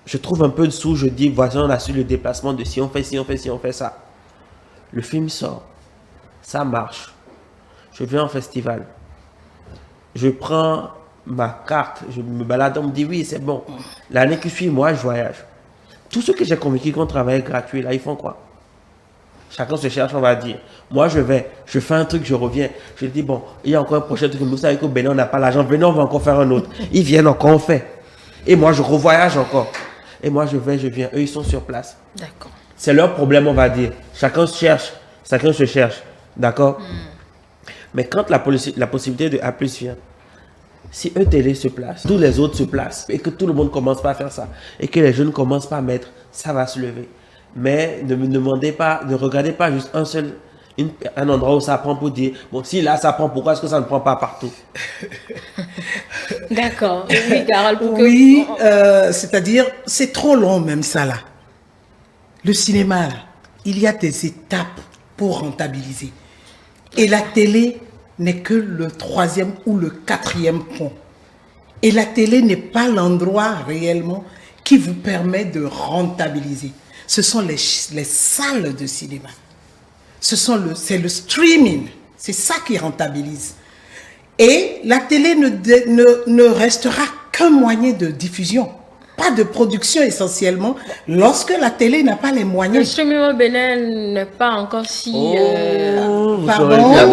Je trouve un peu de sous, je dis, voici, on a su le déplacement de si on fait ci, on fait ci, on fait ça. Le film sort, ça marche. Je viens en festival. Je prends ma carte, je me balade, on me dit oui, c'est bon. L'année qui suit, moi, je voyage. Tous ceux que j'ai convaincus qu'on travaille gratuit, là, ils font quoi? Chacun se cherche, on va dire. Moi, je fais un truc, je reviens. Je dis, bon, il y a encore un prochain truc. Vous savez qu'au Bénin, on n'a pas l'argent. Venez, on va encore faire un autre. Ils viennent encore, on fait. Et moi, je revoyage encore. Et moi, je viens. Eux, ils sont sur place.
D'accord.
C'est leur problème, on va dire. Chacun se cherche. D'accord? Mais quand la possibilité de A+ vient, si un télé se place, tous les autres se placent, et que tout le monde commence pas à faire ça, et que les jeunes commencent pas à mettre, ça va se lever. Mais ne me demandez pas, ne regardez pas juste un endroit où ça prend pour dire, bon, si là ça prend, pourquoi est-ce que ça ne prend pas partout?
D'accord. Oui, Carole,
oui, c'est-à-dire, c'est trop long même ça là. Le cinéma, là, il y a des étapes pour rentabiliser. Et la télé n'est que le 3e ou le 4e pont. Et la télé n'est pas l'endroit réellement qui vous permet de rentabiliser. Ce sont les salles de cinéma. C'est le streaming. C'est ça qui rentabilise. Et la télé ne restera qu'un moyen de diffusion. Pas de production essentiellement, lorsque la télé n'a pas les moyens.
Le streaming au Bénin n'est pas encore si...
Pardon.
Je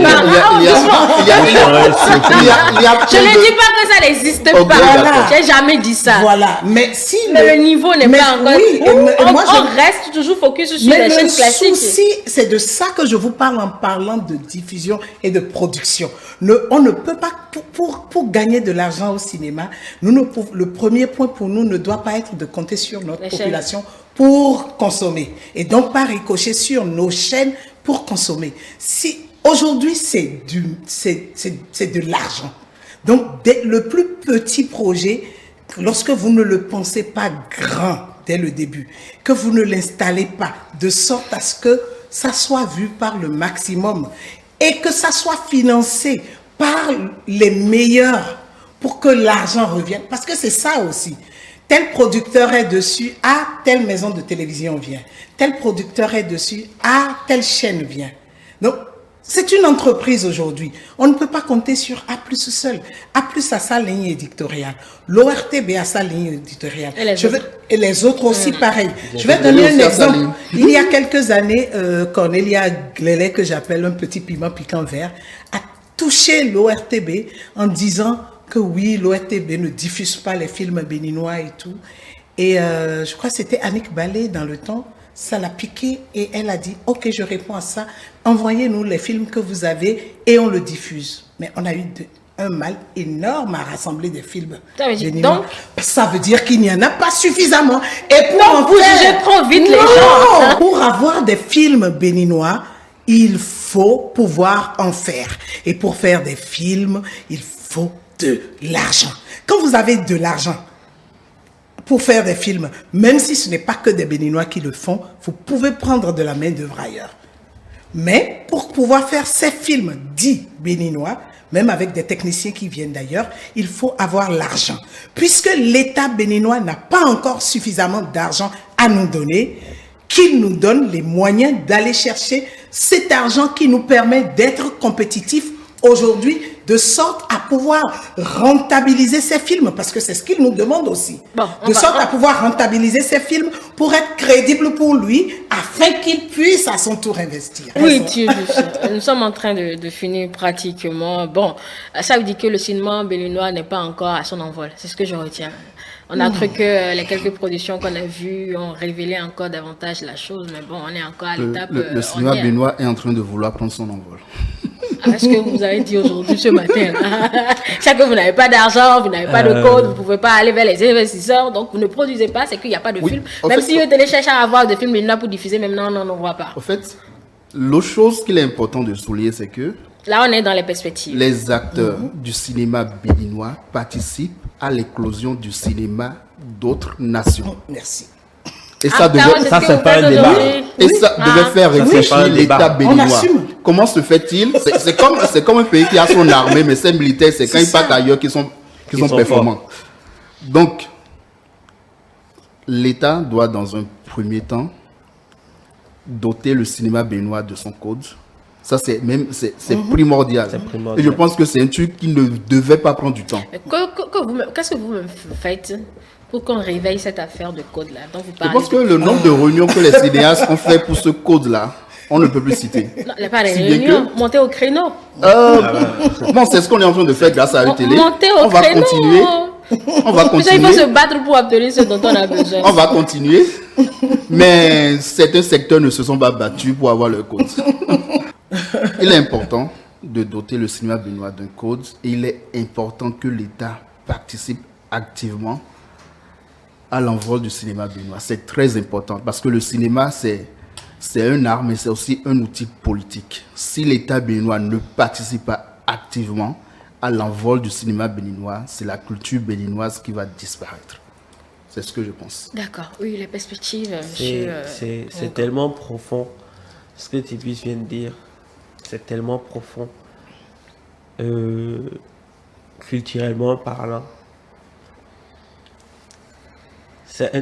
ne dis pas que ça n'existe pas.
Voilà.
J'ai jamais dit ça.
Voilà. Mais si
le niveau n'est pas encore...
Oui,
on reste toujours focus sur les chaînes classiques.
Le souci, c'est de ça que je vous parle en parlant de diffusion et de production. On ne peut pas, pour gagner de l'argent au cinéma, le premier point pour nous ne doit pas être de compter sur notre population pour consommer. Et donc, pas ricocher sur nos chaînes pour consommer. Si aujourd'hui, c'est de l'argent. Donc, le plus petit projet, lorsque vous ne le pensez pas grand dès le début, que vous ne l'installez pas de sorte à ce que ça soit vu par le maximum et que ça soit financé par les meilleurs pour que l'argent revienne. Parce que c'est ça aussi. Tel producteur est dessus, telle maison de télévision vient. Tel producteur est dessus, telle chaîne vient. Donc, c'est une entreprise aujourd'hui. On ne peut pas compter sur A+ seul. A+ a sa ligne éditoriale. L'ORTB a sa ligne éditoriale. Et les autres aussi, pareil. Je vais donner un exemple. Il y a quelques années, Cornelia Glélé, que j'appelle un petit piment piquant vert, a touché l'ORTB en disant que oui, l'ORTB ne diffuse pas les films béninois et tout. Et je crois que c'était Annick Ballet dans le temps. Ça l'a piqué et elle a dit, ok, je réponds à ça. Envoyez-nous les films que vous avez et on le diffuse. Mais on a eu un mal énorme à rassembler des films
Ça veut dire
béninois.
donc-
Ça veut dire qu'il n'y en a pas suffisamment. Et pour
Non,
en
vous
faire-
jugez trop vite les
Non,
gens.
pour avoir des films béninois, il faut pouvoir en faire. Et pour faire des films, il faut de l'argent. Quand vous avez de l'argent pour faire des films, même si ce n'est pas que des Béninois qui le font, vous pouvez prendre de la main-d'œuvre ailleurs. Mais pour pouvoir faire ces films dits béninois, même avec des techniciens qui viennent d'ailleurs, il faut avoir l'argent. Puisque l'État béninois n'a pas encore suffisamment d'argent à nous donner, qu'il nous donne les moyens d'aller chercher cet argent qui nous permet d'être compétitifs aujourd'hui, de sorte à pouvoir rentabiliser ces films, parce que c'est ce qu'il nous demande aussi.
Bon,
de sorte à pouvoir rentabiliser ces films pour être crédible pour lui, afin qu'il puisse à son tour investir.
Oui, nous sommes en train de finir pratiquement. Bon, ça veut dire que le cinéma béninois n'est pas encore à son envol. C'est ce que je retiens. On a cru que les quelques productions qu'on a vues ont révélé encore davantage la chose, mais bon, on est encore à l'étape.
Le cinéma béninois est en train de vouloir prendre son envol.
Est-ce que vous avez dit aujourd'hui, ce matin? C'est que vous n'avez pas d'argent, vous n'avez pas de code, vous ne pouvez pas aller vers les investisseurs, donc vous ne produisez pas, c'est qu'il n'y a pas de film. Même si vous téléchargez à avoir des films béninois pour diffuser, même non, on ne voit pas.
En fait, l'autre chose qu'il est important de souligner, c'est que
là, on est dans les perspectives.
Les acteurs du cinéma béninois participent à l'éclosion du cinéma d'autres nations.
Merci.
Et ça devait,
ça, c'est pas un débat.
et ça devait faire réfléchir l'État béninois.
assume.
Comment se fait-il? C'est comme un pays qui a son armée, mais ses militaires, c'est quand ils partent ailleurs qu'ils sont performants. Donc, l'État doit, dans un premier temps, doter le cinéma béninois de son code. Ça, c'est primordial. Et je pense que c'est un truc qui ne devait pas prendre du temps.
Qu'est-ce que vous me faites pour qu'on réveille cette affaire de code-là dont vous
Je
parlez?
pense que le nombre de réunions que les cinéastes ont fait pour ce code-là, on ne peut plus citer.
Non, il n'y a pas de
Si bien
réunion. Montez au créneau.
Bon, c'est ce qu'on est en train de faire grâce à la télé.
Montez au
On va
créneau.
continuer. On va
Il faut
continuer.
se battre pour obtenir ce dont on a besoin.
On va continuer. Mais certains secteurs ne se sont pas battus pour avoir leur code. Il est important de doter le cinéma béninois d'un code et il est important que l'État participe activement à l'envol du cinéma béninois. C'est très important parce que le cinéma, c'est un art, mais c'est aussi un outil politique. Si l'État béninois ne participe pas activement à l'envol du cinéma béninois, c'est la culture béninoise qui va disparaître. C'est ce que je pense.
D'accord. Oui, les perspectives, monsieur.
C'est tellement profond. Ce que Tibus vient de dire, c'est tellement profond. Culturellement parlant.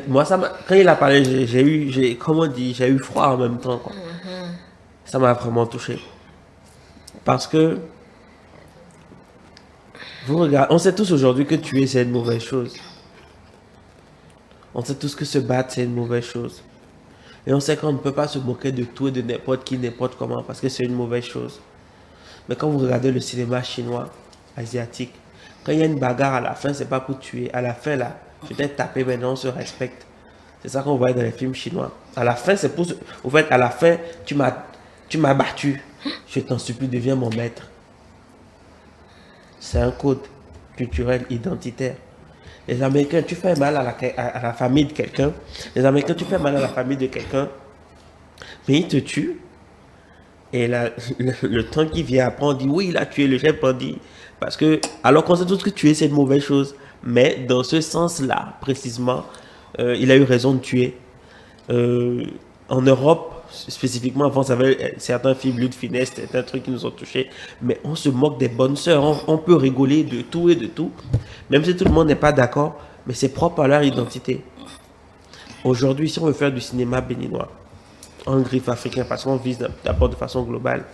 Moi, quand il a parlé, j'ai eu froid en même temps. Quoi. Ça m'a vraiment touché. Parce que, vous regardez, on sait tous aujourd'hui que tuer, c'est une mauvaise chose. On sait tous que se battre, c'est une mauvaise chose. Et on sait qu'on ne peut pas se moquer de tout et de n'importe qui, n'importe comment, parce que c'est une mauvaise chose. Mais quand vous regardez le cinéma chinois, asiatique, quand il y a une bagarre à la fin, c'est pas pour tuer. À la fin, là, je t'ai tapé, maintenant on se respecte. C'est ça qu'on voit dans les films chinois. À la fin, c'est pour... Au fait, à la fin, tu m'as battu. Je t'en supplie, deviens mon maître. C'est un code culturel, identitaire. Les Américains, tu fais mal à la famille de quelqu'un. Les Américains, tu fais mal à la famille de quelqu'un. Mais ils te tuent. Et là, le temps qui vient après, on dit oui, il a tué le chef bandit. Parce que, alors qu'on sait tous que tuer, c'est une mauvaise chose. Mais dans ce sens-là, précisément, il a eu raison de tuer. En Europe, spécifiquement, avant, ça avait certains films, Lutte Finesse, c'est un truc qui nous ont touchés. Mais on se moque des bonnes sœurs. On peut rigoler de tout et de tout. Même si tout le monde n'est pas d'accord, mais c'est propre à leur identité. Aujourd'hui, si on veut faire du cinéma béninois, en griffe africain, parce qu'on vise d'abord de façon globale.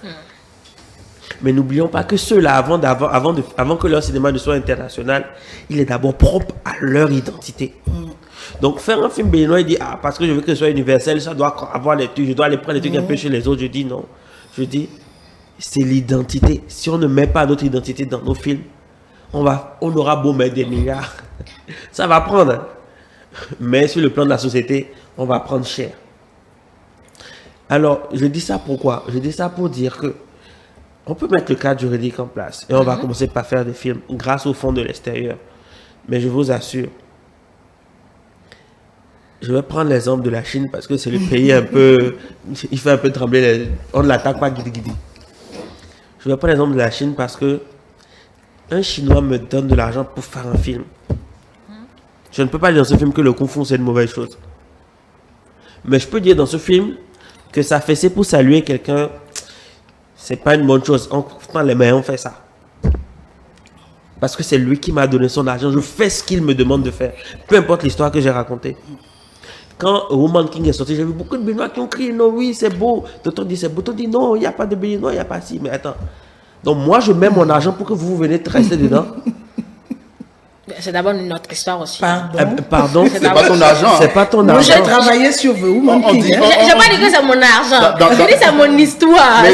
Mais n'oublions pas que ceux-là, avant que leur cinéma ne soit international, il est d'abord propre à leur identité. Donc faire un film béninois, il dit, ah, parce que je veux que ce soit universel, ça doit avoir les trucs, je dois aller prendre les trucs un peu chez les autres. Je dis non. Je dis, c'est l'identité. Si on ne met pas notre identité dans nos films, on aura beau mettre des milliards. Ça va prendre. Mais sur le plan de la société, on va prendre cher. Alors, je dis ça pourquoi? Je dis ça pour dire que On peut mettre le cadre juridique en place et on va commencer par faire des films grâce au fonds de l'extérieur. Mais je vous assure, je vais prendre l'exemple de la Chine parce que c'est le pays un peu... Il fait un peu trembler. On ne l'attaque pas guidi. Je vais prendre l'exemple de la Chine parce que un Chinois me donne de l'argent pour faire un film. Je ne peux pas dire dans ce film que le Kung Fu c'est une mauvaise chose. Mais je peux dire dans ce film que ça fait c'est pour saluer quelqu'un, c'est pas une bonne chose. On prend les mains, on fait ça. Parce que c'est lui qui m'a donné son argent. Je fais ce qu'il me demande de faire. Peu importe l'histoire que j'ai racontée. Quand Woman King est sorti, j'ai vu beaucoup de Béninois qui ont crié non, oui, c'est beau. D'autres dit c'est beau. D'autres dit non, il n'y a pas de Béninois, il n'y a pas si. Mais attends. Donc moi, je mets mon argent pour que vous venez rester dedans.
C'est d'abord notre histoire aussi.
Pardon. C'est pas ton argent.
C'est pas ton argent.
Moi, j'ai travaillé sur The Woman King.
J'ai pas dit que c'est mon argent. J'ai dit c'est mon histoire.
Mais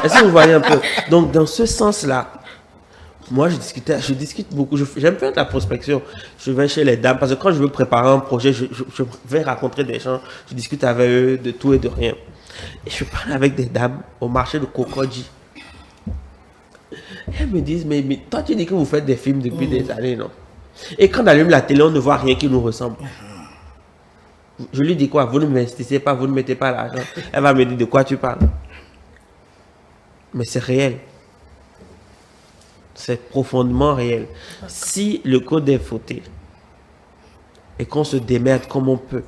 est-ce que vous voyez un peu? Donc, dans ce sens-là, moi, je discute beaucoup. J'aime faire de la prospection. Je vais chez les dames parce que quand je veux préparer un projet, je vais rencontrer des gens. Je discute avec eux de tout et de rien. Et je parle avec des dames au marché de Kokodji. Elles me disent, mais toi, tu dis que vous faites des films depuis des années, non? Et quand on allume la télé, on ne voit rien qui nous ressemble. Je lui dis quoi? Vous ne m'investissez pas, vous ne mettez pas l'argent. Elle va me dire de quoi tu parles. Mais c'est réel. C'est profondément réel. Si le code est fauté et qu'on se démerde comme on peut,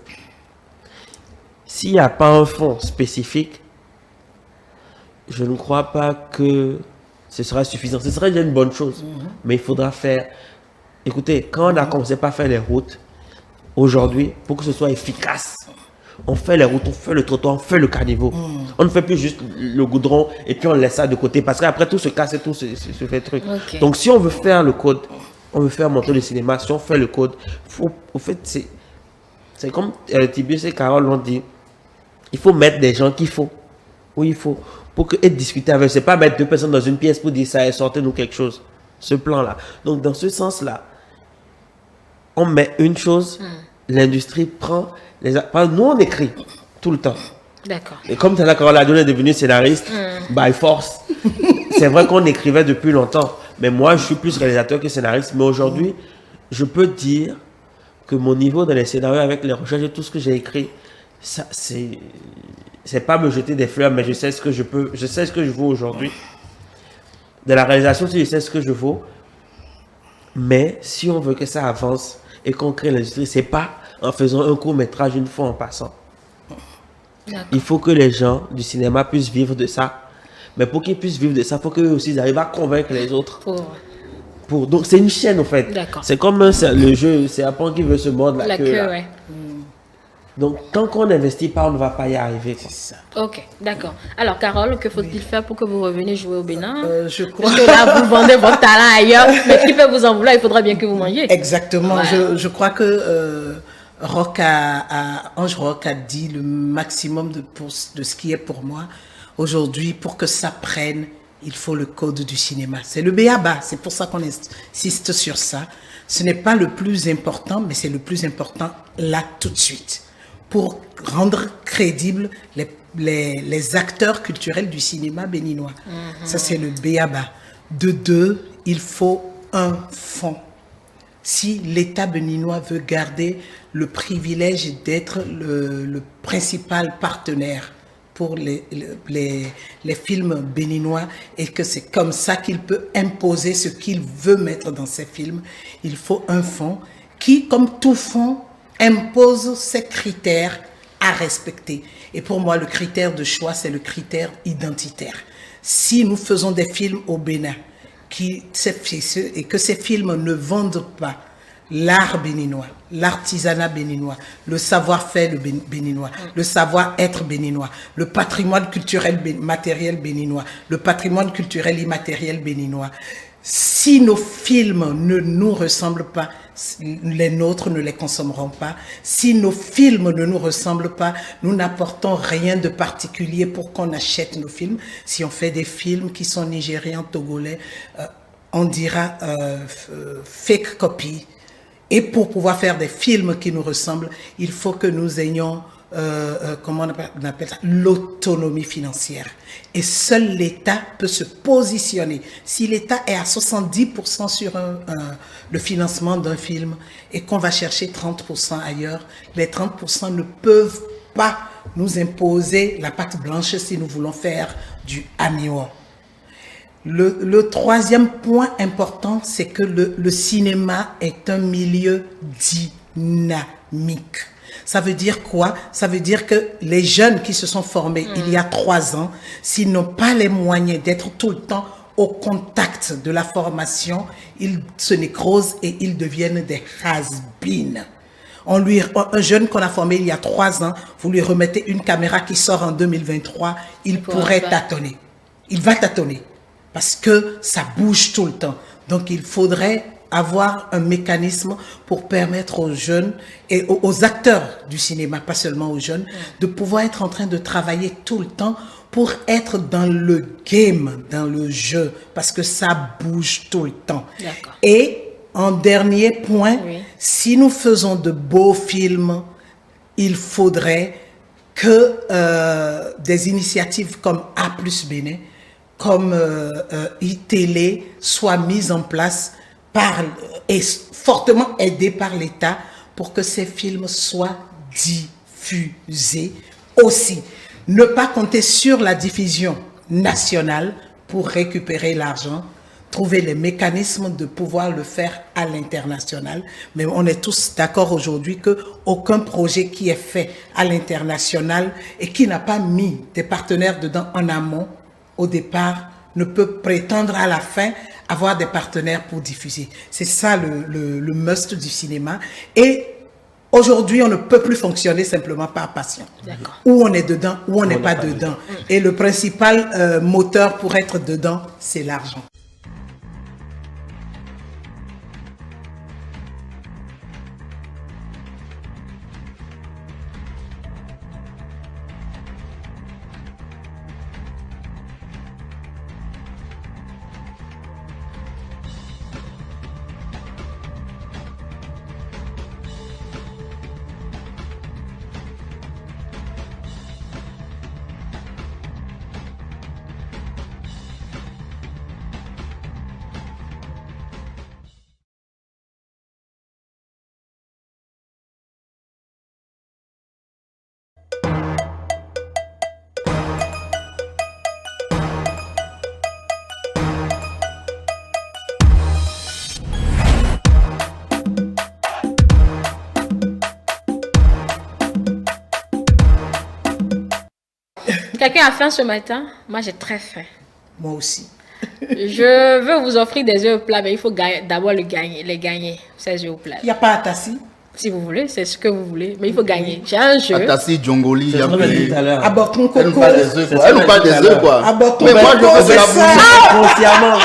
s'il n'y a pas un fonds spécifique, je ne crois pas que ce sera suffisant. Ce serait déjà une bonne chose. Mais il faudra faire... Écoutez, quand on a commencé par faire les routes, aujourd'hui, pour que ce soit efficace, on fait les routes, on fait le trottoir, on fait le caniveau. On ne fait plus juste le goudron et puis on laisse ça de côté. Parce qu'après, tout se casse et tout se fait truc.
Okay.
Donc, si on veut faire le code, on veut faire monter le cinéma, si on fait le code, au fait, c'est comme Tibius et Carole l'ont dit, il faut mettre des gens qu'il faut, où il faut, pour et discuter avec eux. C'est pas mettre deux personnes dans une pièce pour dire ça et sortez-nous quelque chose. Ce plan-là. Donc, dans ce sens-là, on met une chose, l'industrie prend nous, on écrit tout le temps.
D'accord.
Et comme Carole est devenue scénariste, by force, c'est vrai qu'on écrivait depuis longtemps. Mais moi, je suis plus réalisateur que scénariste. Mais aujourd'hui, je peux dire que mon niveau dans les scénarios avec les recherches et tout ce que j'ai écrit, ça, c'est pas me jeter des fleurs, mais je sais ce que je peux, je sais ce que je vaux aujourd'hui. De la réalisation, si je sais ce que je vaux. Mais si on veut que ça avance et qu'on crée l'industrie, c'est pas en faisant un court-métrage une fois en passant. Il faut que les gens du cinéma puissent vivre de ça. Mais pour qu'ils puissent vivre de ça, il faut qu'eux aussi ils arrivent à convaincre les autres. Donc c'est une chaîne en fait. C'est comme le jeu, c'est Apprendre qui veut se mordre la queue. Ouais. Donc tant qu'on n'investit pas, on ne va pas y arriver. C'est ça.
Ok, d'accord. Alors Carole, que faut-il faire pour que vous reveniez jouer au Bénin?
Je crois
que là, vous vendez votre talent ailleurs, mais qui peut vous en vouloir? Il faudra bien que vous mangiez.
Exactement. Ouais. Je crois que Ange Rock a dit le maximum de ce qui est pour moi. Aujourd'hui, pour que ça prenne, il faut le code du cinéma. C'est le b.a.-ba. C'est pour ça qu'on insiste sur ça. Ce n'est pas le plus important, mais c'est le plus important là tout de suite. Pour rendre crédibles les acteurs culturels du cinéma béninois. Ça, c'est le b.a.-ba. De deux, il faut un fonds. Si l'État béninois veut garder le privilège d'être le principal partenaire pour les films béninois et que c'est comme ça qu'il peut imposer ce qu'il veut mettre dans ses films, il faut un fonds qui, comme tout fonds, impose ses critères à respecter. Et pour moi, le critère de choix, c'est le critère identitaire. Si nous faisons des films au Bénin et que ces films ne vendent pas l'art béninois, l'artisanat béninois, le savoir-faire béninois, le savoir-être béninois, le patrimoine culturel matériel béninois, le patrimoine culturel immatériel béninois, si nos films ne nous ressemblent pas, les nôtres ne les consommeront pas. Si nos films ne nous ressemblent pas, nous n'apportons rien de particulier pour qu'on achète nos films. Si on fait des films qui sont nigérians, togolais, on dira fake copy. Et pour pouvoir faire des films qui nous ressemblent, il faut que nous ayons, comment on appelle ça, l'autonomie financière. Et seul l'État peut se positionner. Si l'État est à 70% sur le financement d'un film et qu'on va chercher 30% ailleurs, les 30% ne peuvent pas nous imposer la patte blanche si nous voulons faire du AMIO. Le troisième point important, c'est que le cinéma est un milieu dynamique. Ça veut dire quoi? Ça veut dire que les jeunes qui se sont formés il y a 3 ans, s'ils n'ont pas les moyens d'être tout le temps au contact de la formation, ils se nécrosent et ils deviennent des has-been. Un jeune qu'on a formé il y a 3 ans, vous lui remettez une caméra qui sort en 2023, il pourrait tâtonner. Il va tâtonner. Parce que ça bouge tout le temps. Donc, il faudrait avoir un mécanisme pour permettre aux jeunes et aux acteurs du cinéma, pas seulement aux jeunes, de pouvoir être en train de travailler tout le temps pour être dans le game, dans le jeu, parce que ça bouge tout le temps. Et en dernier point, si nous faisons de beaux films, il faudrait que des initiatives comme A+Bénin, comme iTélé soit mise en place et fortement aidée par l'État pour que ces films soient diffusés aussi. Ne pas compter sur la diffusion nationale pour récupérer l'argent, trouver les mécanismes de pouvoir le faire à l'international. Mais on est tous d'accord aujourd'hui qu'aucun projet qui est fait à l'international et qui n'a pas mis des partenaires dedans en amont, au départ, ne peut prétendre à la fin avoir des partenaires pour diffuser. C'est ça le must du cinéma. Et aujourd'hui, on ne peut plus fonctionner simplement par passion. Ou on est dedans, ou on n'est pas dedans. Et le principal moteur pour être dedans, c'est l'argent.
Quelqu'un a faim ce matin? Moi, j'ai très faim.
Moi aussi.
Je veux vous offrir des œufs plats, mais il faut d'abord les gagner, ces œufs plats.
Il n'y a pas Atassi?
Si vous voulez, c'est ce que vous voulez, mais il faut gagner. J'ai un jeu.
Atassi, Djongoli, il y a
plus.
Elle nous parle des œufs, quoi. Elle nous parle des œufs, quoi. Mais moi, je veux de la bouche.
Consciemment.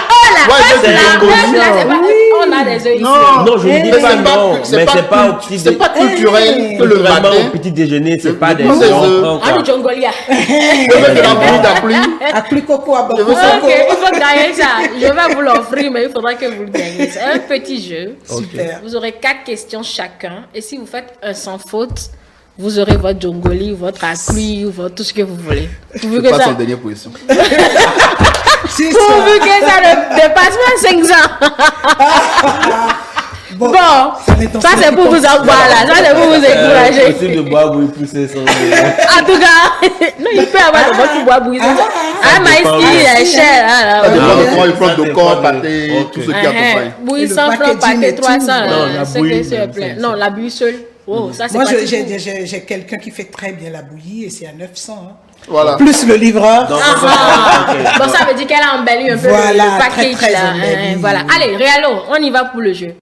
On a des œufs ici.
Non, je ne dis pas non, mais c'est pas au petit
C'est pas culturel que le matin.
Au petit déjeuner, c'est pas des
œufs.
Ah, du Djongolia.
Je veux de la bouche d'appui.
À plus coco, à
Ok, il faut gagner ça. Je vais vous l'offrir, mais il faudra que vous le gagniez. C'est un petit jeu.
Super.
Vous aurez 4 questions chacun. Et si vous faites un sans faute, vous aurez votre Djongoli, votre accru, votre tout ce que vous voulez.
Je passe en dernière position.
Pourvu que ça ne dépasse pas 500. Bon, ça c'est pour vous voilà, ça c'est pour vous encourager.
C'est possible de boire bouillie pousser sans.
En tout cas, non, il peut y avoir des gens qui boivent bouillie. Un maïs qui est cher.
Il faut de corps, pâté, tout ce qui accompagne.
Bouillie 100 francs, pâté 300. Non, la bouillie seule. Oh, ça c'est
moi, j'ai quelqu'un qui fait très bien la bouillie et c'est à 900. Hein.
Voilà.
Plus le livreur.
Bon, ça veut dire qu'elle a embelli un peu le package
très
là. Voilà. Allez, Réalo, on y va pour le jeu.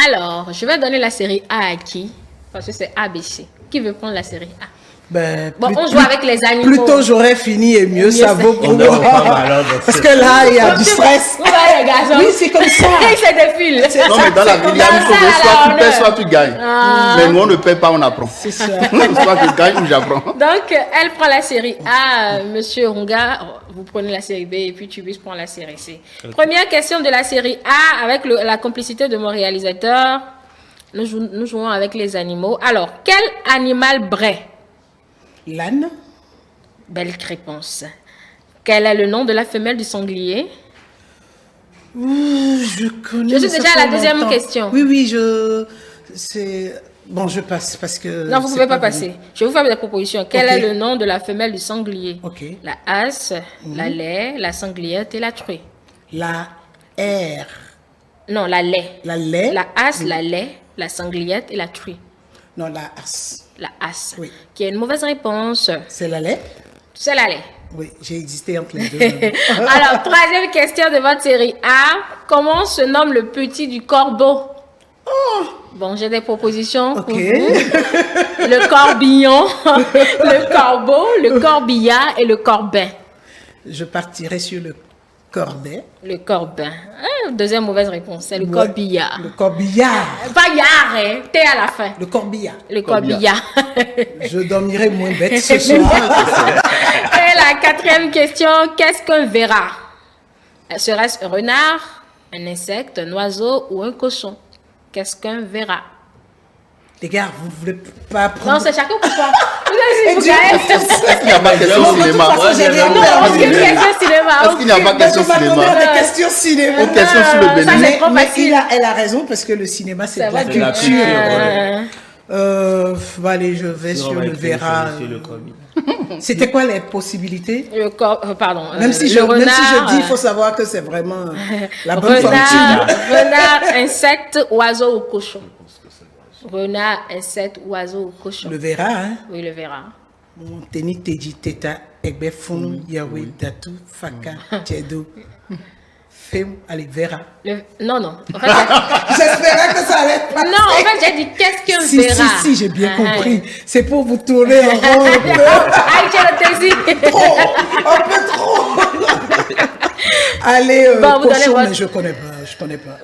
Alors, je vais donner la série A à qui? Parce que c'est ABC. Qui veut prendre la série A?
Ben,
Bon, on joue avec les animaux.
Plutôt j'aurais fini et mieux ça vaut pour moi. Parce que là, il y a du stress.
Ouais, les garçons.
Oui, c'est comme ça.
Et c'est des fils.
Non, mais dans la vie, il y a une chose, soit tu perds, soit tu gagnes. Mais nous, on ne paie pas, on apprend.
C'est ça.
Soit je gagne ou j'apprends.
Donc, elle prend la série A, Monsieur Runga, vous prenez la série B et puis Tubis prend la série C. Première question de la série A, avec la complicité de mon réalisateur. Nous jouons avec les animaux. Alors, quel animal brait?
L'âne.
Belle réponse. Quel est le nom de la femelle du sanglier?
Je connais.
Je suis déjà à la deuxième question.
Oui, Bon, je passe parce que...
Non, vous ne pouvez pas passer. Je vais vous faire des propositions. Quel est le nom de la femelle du sanglier?
Ok.
La as, la lait, la sangliette et la truie.
La R.
Non, la lait.
La lait.
La as, la lait, la sangliette et la truie.
Non, la as.
La as.
Oui.
Qui est une mauvaise réponse.
C'est la lait?
C'est la lait.
Oui, j'ai existé entre les deux.
Alors, troisième question de votre série A. Comment se nomme le petit du corbeau? Bon, j'ai des propositions pour vous. Le corbillon, le corbeau, le corbillard et le corbin.
Je partirai sur le corbeil.
Le corbin. Ah, deuxième mauvaise réponse, c'est le corbillard.
Le corbillard.
Pas yard, hein. T'es à la fin.
Le corbillard.
Le corbillard.
Je dormirai moins bête ce soir.
Et la quatrième question, qu'est-ce qu'un verra? Serait-ce un renard, un insecte, un oiseau ou un cochon? Qu'est-ce qu'un verra?
Les gars, vous ne voulez pas prendre...
Non, c'est chacun pour soi.
Est-ce qu'il n'y a pas question cinéma? Est-ce qu'il n'y a pas question cinéma?
Des questions cinéma.
Aux questions sur le Bénin.
Mais elle a raison parce que le cinéma, c'est de la culture. Allez, je vais sur le verra. C'était quoi les possibilités?
Pardon.
Même si je dis, il faut savoir que c'est vraiment la bonne fortune.
Renard, insecte, oiseau ou cochon? Renard, insecte, oiseau ou cochon?
Le verra, hein?
Oui, le verra.
Mon teni teji teta egbe funu yawe datu faka tiedo. Fem, allez, verra.
Non. En fait,
j'espérais que ça allait passer.
Non, en fait, j'ai dit qu'est-ce qu'un verra?
Si, j'ai bien compris. C'est pour vous tourner en rond un peu.
Aïe, j'ai le
trop, un peu trop. Allez, cochon, mais je connais pas.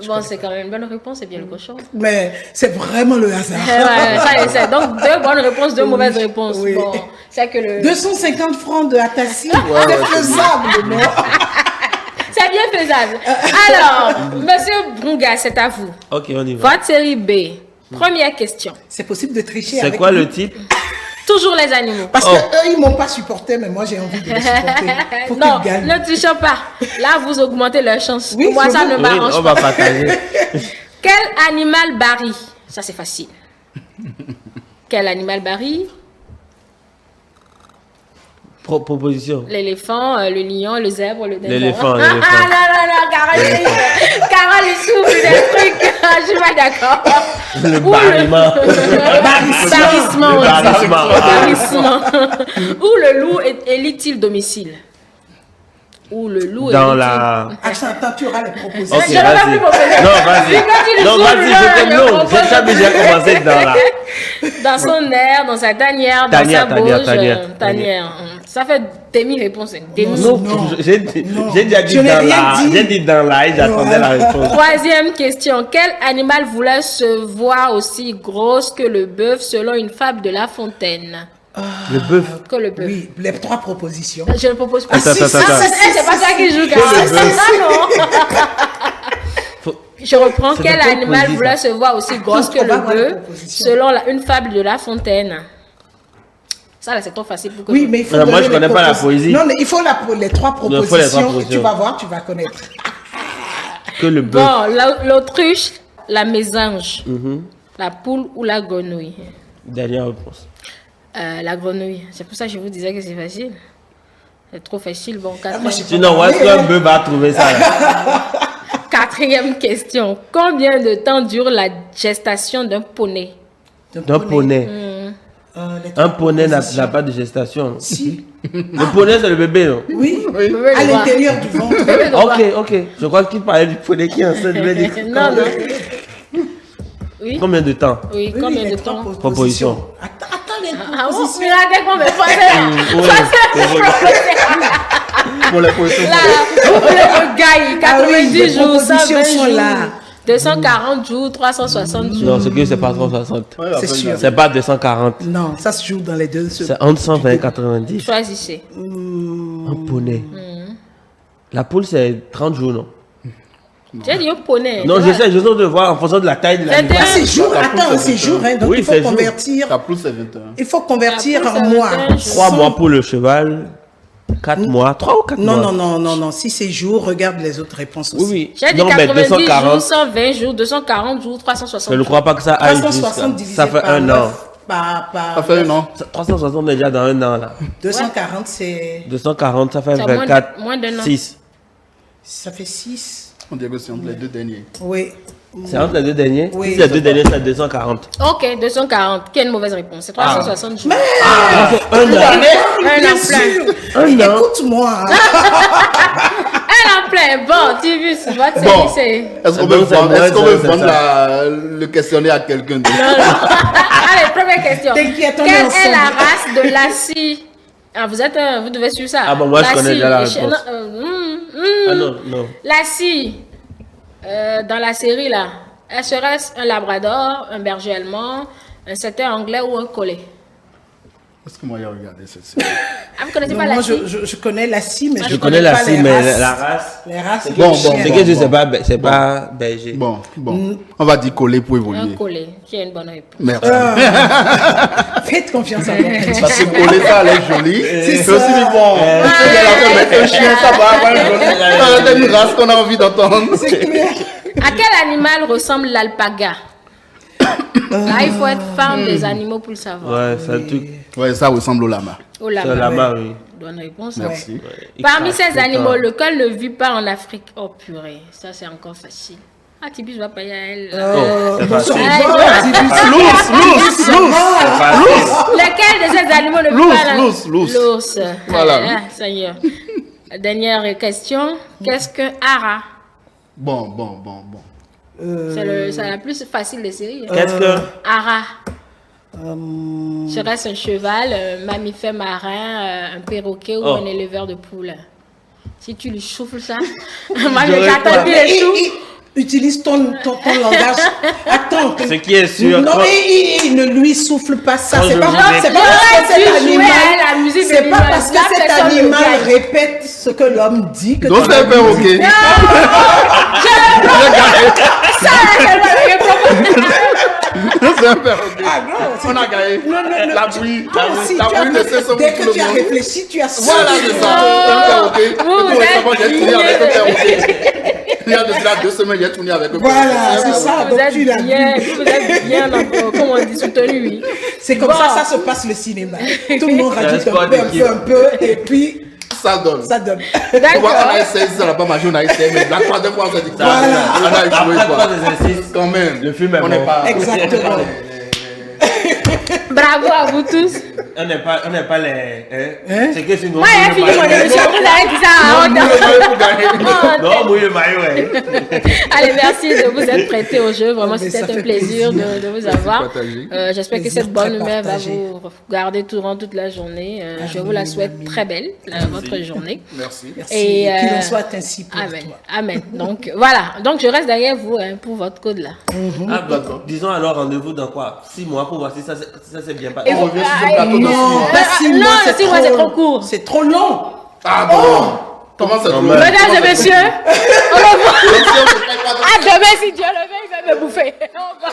Bon, c'est quand même une bonne réponse, c'est bien le cochon.
Mais c'est vraiment le hasard.
Ouais, donc, 2 bonnes réponses, 2 mauvaises réponses.
Oui.
Bon, c'est que le...
250 francs de Atassi, c'est faisable, non?
C'est bien faisable. Alors, Monsieur Brunga, c'est à vous.
Ok, on y va.
Votre série B. Première question.
C'est possible de tricher.
C'est quoi le type?
Toujours les animaux.
Parce qu'eux, ils m'ont pas supporté, mais moi, j'ai envie de les supporter. Pour
non,
qu'ils gagnent.
ne trichez pas. Là, vous augmentez leur chance.
Oui,
pour moi, ça ne m'arrange pas.
On va partager.
Quel animal barille? Ça, c'est facile. Quel animal barille?
Proposition.
L'éléphant, le lion, le zèbre, le dindon.
L'éléphant.
Non, Carole, il souffle des trucs. Je suis pas d'accord.
Le barriment.
Barrissement. Où le loup élit-il domicile? Où le loup
dans la...
Attends, tu auras les propositions.
Ok, vas-y. Non, vas-y, j'ai commencé dans la...
Dans son air, dans sa tanière, dans sa bouche. Tanière. Ça fait demi-réponse.
Non, j'ai déjà dit dans la... J'ai dit dans la et j'attendais la réponse.
Troisième question. Quel animal voulait se voir aussi grosse que le bœuf selon une fable de La Fontaine?
Le bœuf.
Que le bœuf.
Oui, les 3 propositions.
Je ne propose pas.
Attends.
C'est pas ça qui joue, non. Je reprends. Quel animal voulait se voir aussi grosse que le bœuf selon une fable de La Fontaine? Ça, là, c'est trop facile pour que...
Oui, mais il faut
moi, je connais pas la poésie.
Non, mais il faut les 3 propositions. Et tu vas voir, tu vas connaître.
Que le bœuf.
Bon, l'autruche, la mésange, la poule ou la grenouille?
Dernière réponse.
La grenouille. C'est pour ça que je vous disais que c'est facile. C'est trop facile. Bon,
sinon, où est-ce qu'un bœuf va trouver ça?
Quatrième question. Combien de temps dure la gestation d'un poney?
D'un poney. Un poney n'a pas de gestation.
Si.
Le poney, c'est le bébé, non?
Oui. À l'intérieur du ventre.
Ok. Je crois qu'il parlait du poney qui est enceinte.
Non. Oui.
Combien de temps?
Oui, combien de temps?
Proposition.
Attends,
Ah bon, regardez qu'on me
Pour les positions.
là, vous voulez me gagner 90
les
jours,
propositions
120
sont
jours,
là.
240 jours, 360 jours.
Non, ce que c'est pas 360.
C'est sûr.
C'est pas 240.
Non, ça se joue dans les deux.
C'est entre 120 et 90.
Choisissez.
Un poney. La poule, c'est 30 jours, non?
J'ai dit un poney.
Non, j'essaie de voir en fonction de la taille de l'animal.
Ah, c'est jour, attends, c'est jour, hein, donc
Oui,
il faut
c'est jour.
convertir.
La plus, c'est 21.
Il faut convertir
La pousse,
en
ça
mois.
veut dire
3 mois pour le cheval, 4 mois, 3 ou 4 mois.
Non. Si c'est jour, regarde les autres réponses aussi.
Oui,
J'ai dit
non, mais
90 jours,
240.
120 jours, 240 jours, 360
Je ne crois pas que ça aille
360
jusqu'à...
divisé
Ça fait
par
1 an.
9, par
Ça fait un an.
360 déjà dans 1 an, là.
240, c'est...
240, ça fait
Ça,
24.
moins d'un an.
6.
Ça fait 6.
On dirait que c'est entre les deux derniers.
Oui.
C'est entre les deux derniers?
Oui.
Si les deux derniers, c'est 240.
Ok, 240. Quelle mauvaise réponse? C'est 360 jours.
Un an.
Un an plein.
Écoute-moi.
Un an plein. Bon, tu vu, votre
Bon,
série, c'est...
est-ce qu'on
Donc,
veut
c'est
vendre,
moins,
est-ce qu'on veut
c'est
vendre
ça.
le questionnaire à quelqu'un d'autre?
Allez, première question.
T'inquiète, on est
Quelle est
ensemble.
la race de Lassie? Ah, vous devez suivre ça.
Ah bon, moi, je connais déjà la
Lassie,
réponse. Ah non, non.
Lassie, dans la série là, elle serait un labrador, un berger allemand, un setter anglais ou un collet?
Est-ce que moi j'ai regardé cette série?
Ah, vous connaissez
Non,
pas
moi,
Lassie?
je connais la scie, mais
Je connais la
pas
scie,
les
mais
races.
la race.
Les races.
Bon,
de chiens.
C'est que je sais pas, c'est pas berger.
Bon, on va dire coller pour
Un
évoluer.
collet, qui a une bonne réponse.
Merci.
Faites confiance à moi.
Parce que coller ça a l'air joli. C'est
ça.
aussi bon. Il y a la fois mettre un chien, ça va avoir un joli. C'est une race qu'on a envie d'entendre.
C'est clair.
À quel animal ressemble l'alpaga? Là, il faut être fan des animaux pour le savoir.
Ouais, c'est un truc.
Ouais, ça ressemble au lama.
Oh
C'est
là
la main, oui.
bonne réponse.
Merci.
Il
Parmi
crache
ces
tout le
animaux,
temps.
lequel ne vit pas en Afrique? Oh purée, ça c'est encore facile. Ah, Tibi, je vais pas y aller.
C'est facile.
Lequel de ces animaux ne vit pas en Afrique?
L'ours.
L'ours.
Voilà.
Ah, Seigneur. Dernière question. Qu'est-ce que Ara?
Bon.
C'est la plus facile des séries. hein.
Qu'est-ce que.
Ara. Serait-ce un cheval, un mammifère marin, un perroquet ou un éleveur de poules? Si tu lui souffles ça, moi j'ai attendu les choux.
Utilise ton langage. Attends.
Ce qui est sûr.
Non, il ne lui souffle pas ça.
Quand
C'est
je
pas
vous
parce
écoute.
que cet animal.
la musique
C'est
de
pas
l'image.
parce que
La
cet
personne le
animal
gagne.
répète ce que l'homme dit que
Donc
tu
c'est un perroquet. C'est un perroquet.
Ah non,
On a gagné.
Non.
La bruit.
Si
La
tu as-
bruit ne cesse
dès
tout
que
le
tu as
monde.
réfléchi, tu as
Voilà, c'est ça. C'est un perroquet.
Vous
Tout récemment,
êtes
j'ai tourné avec un perroquet. Il y a de cela 2 semaines, j'ai tourné avec un perroquet.
Voilà, c'est ça.
Vous
Donc
êtes
tu l'as
bien,
vu.
vous êtes bien, comme on dit, soutenu, oui.
C'est comme
Bon.
ça se passe le cinéma. Tout le monde rajoute
sport d'équipe.
un peu, et puis
Ça donne.
ça donne.
On
D'accord.
a essayé, ça n'a pas marché, on a essayé, mais la troisième fois, on s'est dit,
Voilà.
on a échoué,
Après
quoi.
3 exercices,
Quand même.
le film est
On
bon.
n'est pas.
Exactement.
Bravo à vous tous.
On n'est pas les. C'est que sinon.
Moi, j'ai fini mon émission. Vous avez dit ça à haute heure.
Non, mouille le maillot, ouais.
Allez, merci de vous être prêté au jeu. Vraiment,
Mais ça
c'était un
fait
plaisir de vous avoir.
partagé.
J'espère que
Plaisir
cette bonne
très
humeur va
partagé.
vous garder durant toute la journée. Je vous la souhaite très belle, votre journée.
Merci.
Merci.
Et,
Qu'il en soit ainsi pour
Amen.
toi.
Amen. Donc, voilà. Donc, je reste derrière vous pour votre code là.
Ah, d'accord. Disons alors rendez-vous dans quoi 6 mois pour voir si ça c'est bien passé.
Et
On
vous-
revient sur le plateau de
Non,
cinéma.
pas 6
non,
mois,
6 mois, c'est trop court.
C'est trop long.
Ah bon? Comment c'est trop?
Mesdames et messieurs, au revoir.
Donc, si on ne fait pas de-
À demain, si Dieu le veut, il va me bouffer. Au revoir.